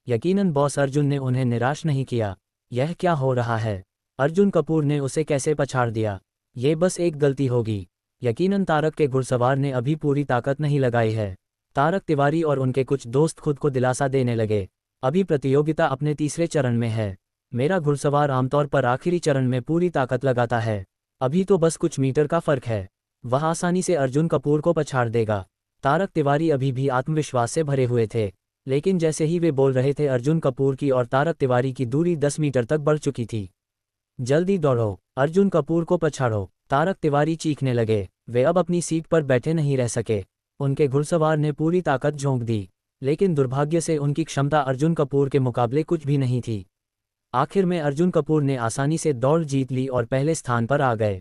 यकीनन बॉस अर्जुन ने उन्हें निराश नहीं किया। यह क्या हो रहा है? अर्जुन कपूर ने उसे कैसे पछाड़ दिया? ये बस एक गलती होगी। यकीनन तारक के घुड़सवार ने अभी पूरी ताकत नहीं लगाई है। तारक तिवारी और उनके कुछ दोस्त खुद को दिलासा देने लगे, अभी प्रतियोगिता अपने तीसरे चरण में है। मेरा घुड़सवार आमतौर पर आखिरी चरण में पूरी ताकत लगाता है। अभी तो बस कुछ मीटर का फर्क है, वह आसानी से अर्जुन कपूर को पछाड़ देगा। तारक तिवारी अभी भी आत्मविश्वास से भरे हुए थे, लेकिन जैसे ही वे बोल रहे थे अर्जुन कपूर की और तारक तिवारी की दूरी 10 मीटर तक बढ़ चुकी थी। जल्दी दौड़ो, अर्जुन कपूर को पछाड़ो, तारक तिवारी चीखने लगे। वे अब अपनी सीट पर बैठे नहीं रह सके। उनके घुड़सवार ने पूरी ताकत झोंक दी, लेकिन दुर्भाग्य से उनकी क्षमता अर्जुन कपूर के मुकाबले कुछ भी नहीं थी। आखिर में अर्जुन कपूर ने आसानी से दौड़ जीत ली और पहले स्थान पर आ गए।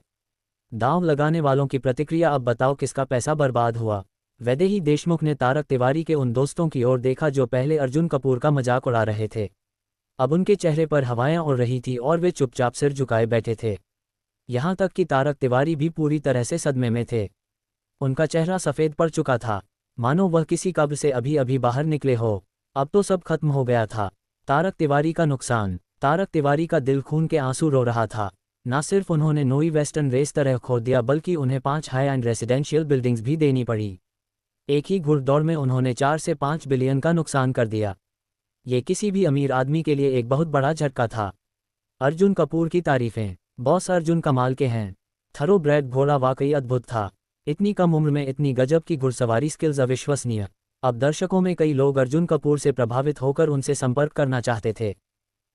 दांव लगाने वालों की प्रतिक्रिया, अब बताओ किसका पैसा बर्बाद हुआ। वैदेही देशमुख ने तारक तिवारी के उन दोस्तों की ओर देखा जो पहले अर्जुन कपूर का मजाक उड़ा रहे थे। अब उनके चेहरे पर हवाएं उड़ रही थी और वे चुपचाप सिर झुकाए बैठे थे। यहाँ तक कि तारक तिवारी भी पूरी तरह से सदमे में थे। उनका चेहरा सफ़ेद पड़ चुका था, मानो वह किसी कब्र से अभी अभी बाहर निकले हो। अब तो सब खत्म हो गया था। तारक तिवारी का नुकसान। तारक तिवारी का दिल खून के आंसू रो रहा था। न सिर्फ उन्होंने नोई वेस्टर्न रेस तरह खो दिया, बल्कि उन्हें 5 हाई एंड रेसिडेंशियल बिल्डिंग्स भी देनी पड़ी। एक ही घुड़दौड़ में उन्होंने 4 से 5 बिलियन का नुकसान कर दिया। ये किसी भी अमीर आदमी के लिए एक बहुत बड़ा झटका था। अर्जुन कपूर की तारीफें। बॉस, अर्जुन कमाल के हैं। थरोब्रेड घोड़ा वाकई अद्भुत था। इतनी कम उम्र में इतनी गजब की घुड़सवारी स्किल्स अविश्वसनीय। अब दर्शकों में कई लोग अर्जुन कपूर से प्रभावित होकर उनसे संपर्क करना चाहते थे।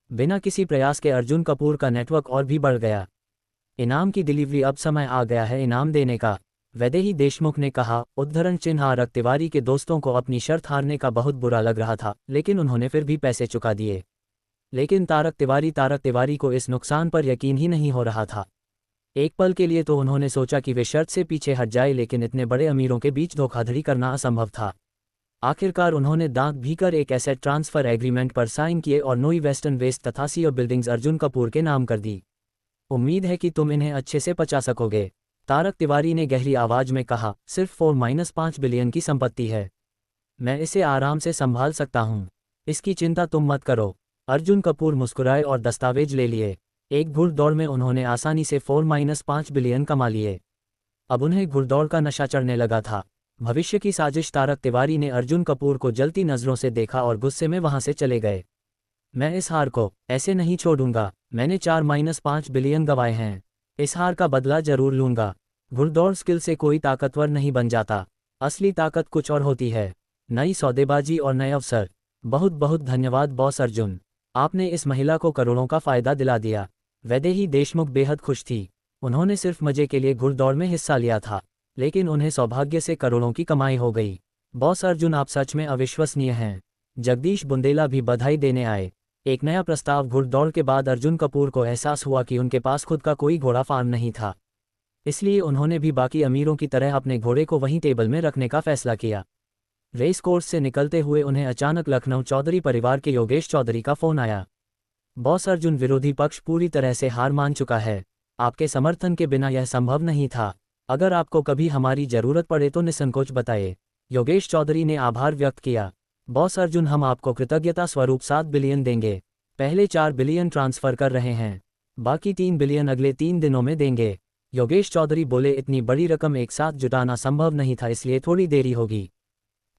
बिना किसी प्रयास के अर्जुन कपूर का नेटवर्क और भी बढ़ गया। इनाम की डिलीवरी, अब समय आ गया है इनाम देने का, वैदेही देशमुख ने कहा। उद्धरण चिन्ह। तारक तिवारी के दोस्तों को अपनी शर्त हारने का बहुत बुरा लग रहा था, लेकिन उन्होंने फिर भी पैसे चुका दिए। लेकिन तारक तिवारी को इस नुकसान पर यकीन ही नहीं हो रहा था। एक पल के लिए तो उन्होंने सोचा कि वे शर्त से पीछे हट जाए, लेकिन इतने बड़े अमीरों के बीच धोखाधड़ी करना असंभव था। आखिरकार उन्होंने दांत भीकर एक एसेट ट्रांसफर एग्रीमेंट पर साइन किए और नोई वेस्टर्न वेस्ट तथा सीओ बिल्डिंग्स अर्जुन कपूर के नाम कर दी। उम्मीद है कि तुम इन्हें अच्छे से पचा सकोगे, तारक तिवारी ने गहरी आवाज में कहा। सिर्फ 4-5 बिलियन की संपत्ति है, मैं इसे आराम से संभाल सकता हूँ, इसकी चिंता तुम मत करो। अर्जुन कपूर मुस्कुराए और दस्तावेज ले लिए। एक घुड़दौड़ में उन्होंने आसानी से 4-5 बिलियन कमा लिए। अब उन्हें घुड़दौड़ का नशा चढ़ने लगा था। भविष्य की साजिश। तारक तिवारी ने अर्जुन कपूर को जलती नज़रों से देखा और गुस्से में वहां से चले गए। मैं इस हार को ऐसे नहीं छोड़ूंगा। मैंने 4-5 बिलियन गंवाए हैं, इस हार का बदला जरूर लूंगा। घुड़दौड़ स्किल से कोई ताकतवर नहीं बन जाता, असली ताकत कुछ और होती है। नई सौदेबाजी और नए अवसर। बहुत बहुत धन्यवाद बॉस अर्जुन, आपने इस महिला को करोड़ों का फायदा दिला दिया। वैदेही देशमुख बेहद खुश थी। उन्होंने सिर्फ मजे के लिए घुड़दौड़ में हिस्सा लिया था, लेकिन उन्हें सौभाग्य से करोड़ों की कमाई हो गई। बॉस अर्जुन, आप सच में अविश्वसनीय हैं। जगदीश बुंदेला भी बधाई देने आए। एक नया प्रस्ताव। घुड़दौड़ के बाद अर्जुन कपूर को एहसास हुआ कि उनके पास खुद का कोई घोड़ा फार्म नहीं था, इसलिए उन्होंने भी बाकी अमीरों की तरह अपने घोड़े को वहीं टेबल में रखने का फैसला किया। रेस कोर्स से निकलते हुए उन्हें अचानक लखनऊ चौधरी परिवार के योगेश चौधरी का फोन आया। बॉस अर्जुन, विरोधी पक्ष पूरी तरह से हार मान चुका है, आपके समर्थन के बिना यह संभव नहीं था। अगर आपको कभी हमारी जरूरत पड़े तो निसंकोच बताइए। योगेश चौधरी ने आभार व्यक्त किया। बॉस अर्जुन, हम आपको कृतज्ञता स्वरूप 7 बिलियन देंगे। पहले 4 बिलियन ट्रांसफर कर रहे हैं, बाकी 3 बिलियन अगले 3 दिनों में देंगे। योगेश चौधरी बोले, इतनी बड़ी रकम एक साथ जुटाना संभव नहीं था, इसलिए थोड़ी देरी होगी।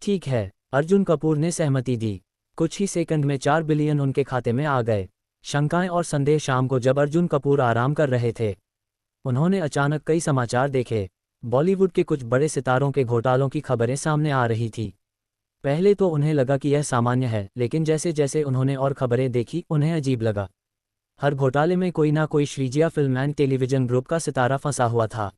ठीक है, अर्जुन कपूर ने सहमति दी। कुछ ही सेकंड में 4 बिलियन उनके खाते में आ गए। शंकाएं और संदेह। शाम को जब अर्जुन कपूर आराम कर रहे थे, उन्होंने अचानक कई समाचार देखे। बॉलीवुड के कुछ बड़े सितारों के घोटालों की खबरें सामने आ रही थी। पहले तो उन्हें लगा कि यह सामान्य है, लेकिन जैसे जैसे उन्होंने और खबरें देखी, उन्हें अजीब लगा। हर घोटाले में कोई ना कोई श्रीजिया फिल्म एंड टेलीविजन ग्रुप का सितारा फंसा हुआ था।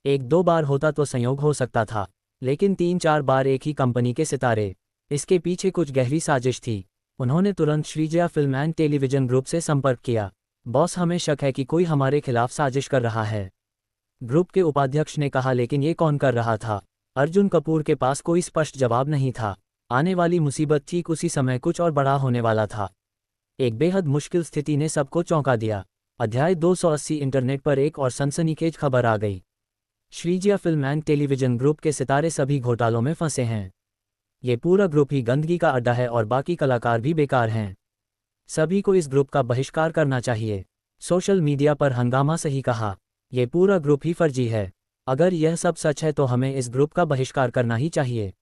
1-2 बार होता तो संयोग हो सकता था, लेकिन 3-4 बार एक ही कंपनी के सितारे। इसके पीछे कुछ गहरी साजिश थी। उन्होंने तुरंत श्रीजिया फिल्म एंड टेलीविजन ग्रुप से संपर्क किया। बॉस, हमें शक है कि कोई हमारे खिलाफ साजिश कर रहा है, ग्रुप के उपाध्यक्ष ने कहा। लेकिन ये कौन कर रहा था? अर्जुन कपूर के पास कोई स्पष्ट जवाब नहीं था। आने वाली मुसीबत ठीक उसी समय कुछ और बड़ा होने वाला था। एक बेहद मुश्किल स्थिति ने सबको चौंका दिया। अध्याय 280। इंटरनेट पर एक और सनसनीखेज खबर आ गई। श्रीजिया फिल्म एंड टेलीविजन ग्रुप के सितारे सभी घोटालों में फंसे हैं। ये पूरा ग्रुप ही गंदगी का अड्डा है और बाकी कलाकार भी बेकार हैं। सभी को इस ग्रुप का बहिष्कार करना चाहिए। सोशल मीडिया पर हंगामा। सही कहा, ये पूरा ग्रुप ही फर्जी है। अगर यह सब सच है तो हमें इस ग्रुप का बहिष्कार करना ही चाहिए।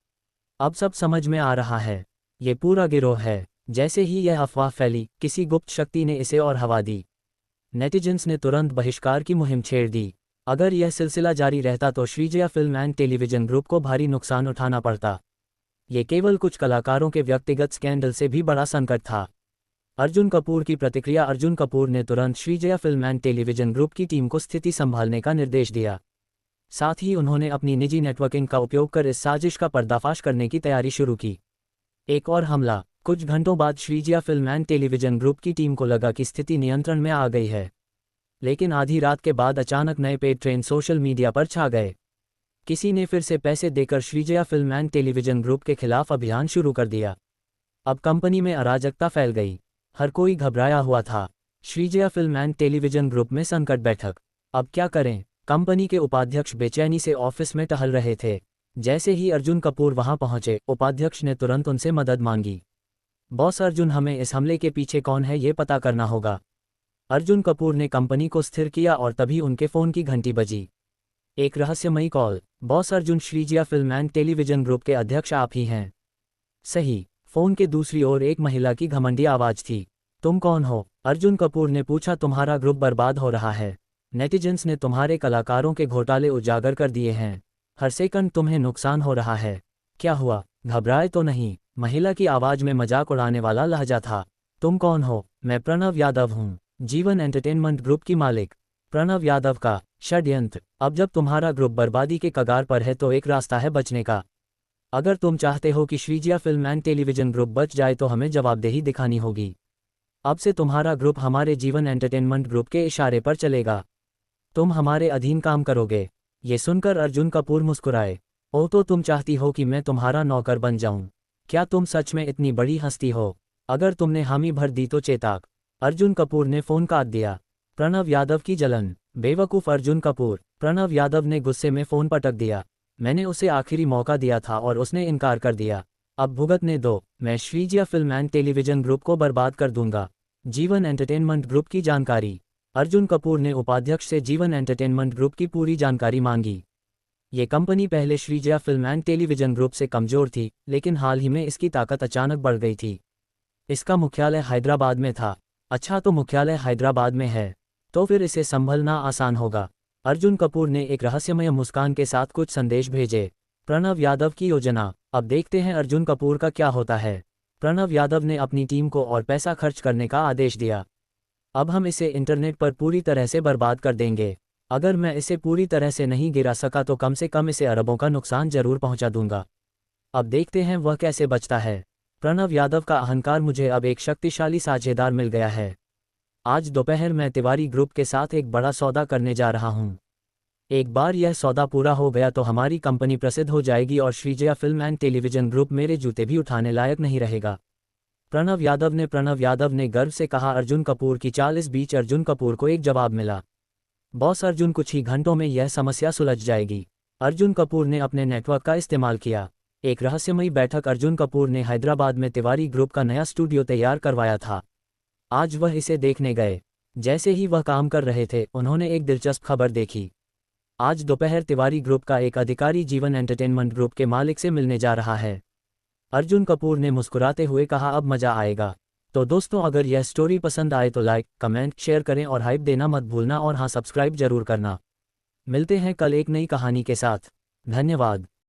अब सब समझ में आ रहा है। ये पूरा गिरोह है। जैसे ही यह अफवाह फैली, किसी गुप्त शक्ति ने इसे और हवा दी। नेटिजन्स ने तुरंत बहिष्कार की मुहिम छेड़ दी। अगर यह सिलसिला जारी रहता तो Shreejaya film and television group को भारी नुकसान उठाना पड़ता। ये केवल कुछ कलाकारों के व्यक्तिगत स्कैंडल से भी बड़ा संकट था। अर्जुन कपूर की प्रतिक्रिया। अर्जुन कपूर ने तुरंत Shreejaya film and television group की टीम को स्थिति संभालने का निर्देश दिया। साथ ही उन्होंने अपनी निजी नेटवर्किंग का उपयोग कर इस साजिश का पर्दाफाश करने की तैयारी शुरू की। एक और हमला। कुछ घंटों बाद Shreejaya film and television group की टीम को लगा कि स्थिति नियंत्रण में आ गई है। लेकिन आधी रात के बाद अचानक नए पेड ट्रेंड सोशल मीडिया पर छा गए। किसी ने फिर से पैसे देकर Shreejaya film and television group के खिलाफ अभियान शुरू कर दिया। अब कंपनी में अराजकता फैल गई। हर कोई घबराया हुआ था। Shreejaya film and television group में संकट बैठक। अब क्या करें? कंपनी के उपाध्यक्ष बेचैनी से ऑफिस में टहल रहे थे। जैसे ही अर्जुन कपूर वहां पहुंचे, उपाध्यक्ष ने तुरंत उनसे मदद मांगी। बॉस अर्जुन, हमें इस हमले के पीछे कौन है ये पता करना होगा। अर्जुन कपूर ने कंपनी को स्थिर किया और तभी उनके फ़ोन की घंटी बजी। एक रहस्यमयी call. Boss Arjun, Shreejaya film and television group के अध्यक्ष आप ही हैं? सही। फ़ोन के दूसरी ओर एक महिला की घमंडी आवाज़ थी। तुम कौन हो? अर्जुन कपूर ने पूछा। तुम्हारा ग्रुप बर्बाद हो रहा है। नेटिजन्स ने तुम्हारे कलाकारों के घोटाले उजागर कर दिए हैं। हर सेकंड तुम्हें नुकसान हो रहा है। क्या हुआ? घबराए तो नहीं? महिला की आवाज़ में मजाक उड़ाने वाला लहजा था। तुम कौन हो? मैं प्रणव यादव हूँ, जीवन एंटरटेनमेंट ग्रुप की मालिक। प्रणव यादव का षड्यंत्र। अब जब तुम्हारा ग्रुप बर्बादी के कगार पर है तो एक रास्ता है बचने का। अगर तुम चाहते हो कि Shreejaya film and television group बच जाए तो हमें जवाबदेही दिखानी होगी। अब से तुम्हारा ग्रुप हमारे जीवन एंटरटेनमेंट ग्रुप के इशारे पर चलेगा। तुम हमारे अधीन काम करोगे। ये सुनकर अर्जुन कपूर मुस्कुराए। ओ, तो तुम चाहती हो कि मैं तुम्हारा नौकर बन जाऊं? क्या तुम सच में इतनी बड़ी हस्ती हो? अगर तुमने हामी भर दी तो चेताक। अर्जुन कपूर ने फ़ोन काट दिया। प्रणव यादव की जलन। बेवकूफ़ अर्जुन कपूर। प्रणव यादव ने गुस्से में फ़ोन पटक दिया। मैंने उसे आखिरी मौका दिया था और उसने इनकार कर दिया। अब भुगतने दो। मैं Shreejaya film and television group को बर्बाद कर दूंगा। जीवन एंटरटेनमेंट ग्रुप की जानकारी। अर्जुन कपूर ने उपाध्यक्ष से जीवन एंटरटेनमेंट ग्रुप की पूरी जानकारी मांगी। ये कंपनी पहले Shreejaya film and television group से कमज़ोर थी, लेकिन हाल ही में इसकी ताकत अचानक बढ़ गई थी। इसका मुख्यालय हैदराबाद में था। अच्छा, तो मुख्यालय हैदराबाद में है तो फिर इसे संभलना आसान होगा। अर्जुन कपूर ने एक रहस्यमय मुस्कान के साथ कुछ संदेश भेजे। प्रणव यादव की योजना। अब देखते हैं अर्जुन कपूर का क्या होता है। प्रणव यादव ने अपनी टीम को और पैसा खर्च करने का आदेश दिया। अब हम इसे इंटरनेट पर पूरी तरह से बर्बाद कर देंगे। अगर मैं इसे पूरी तरह से नहीं गिरा सका तो कम से कम इसे अरबों का नुकसान जरूर पहुंचा दूंगा। अब देखते हैं वह कैसे बचता है। प्रणव यादव का अहंकार। मुझे अब एक शक्तिशाली साझेदार मिल गया है। आज दोपहर मैं तिवारी ग्रुप के साथ एक बड़ा सौदा करने जा रहा हूं। एक बार यह सौदा पूरा हो गया तो हमारी कंपनी प्रसिद्ध हो जाएगी और Shreejaya film and television group मेरे जूते भी उठाने लायक नहीं रहेगा। प्रणव यादव ने गर्व से कहा। अर्जुन कपूर की चाल। इस बीच अर्जुन कपूर को एक जवाब मिला। बॉस अर्जुन, कुछ ही घंटों में यह समस्या सुलझ जाएगी। अर्जुन कपूर ने अपने नेटवर्क का इस्तेमाल किया। एक रहस्यमयी बैठक। अर्जुन कपूर ने हैदराबाद में तिवारी ग्रुप का नया स्टूडियो तैयार करवाया था। आज वह इसे देखने गए। जैसे ही वह काम कर रहे थे, उन्होंने एक दिलचस्प खबर देखी। आज दोपहर तिवारी ग्रुप का एक अधिकारी जीवन एंटरटेनमेंट ग्रुप के मालिक से मिलने जा रहा है। अर्जुन कपूर ने मुस्कुराते हुए कहा, अब मजा आएगा। तो दोस्तों, अगर यह स्टोरी पसंद आए तो लाइक, कमेंट, शेयर करें और हाइप देना मत भूलना और हाँ, सब्सक्राइब जरूर करना। मिलते हैं कल एक नई कहानी के साथ। धन्यवाद।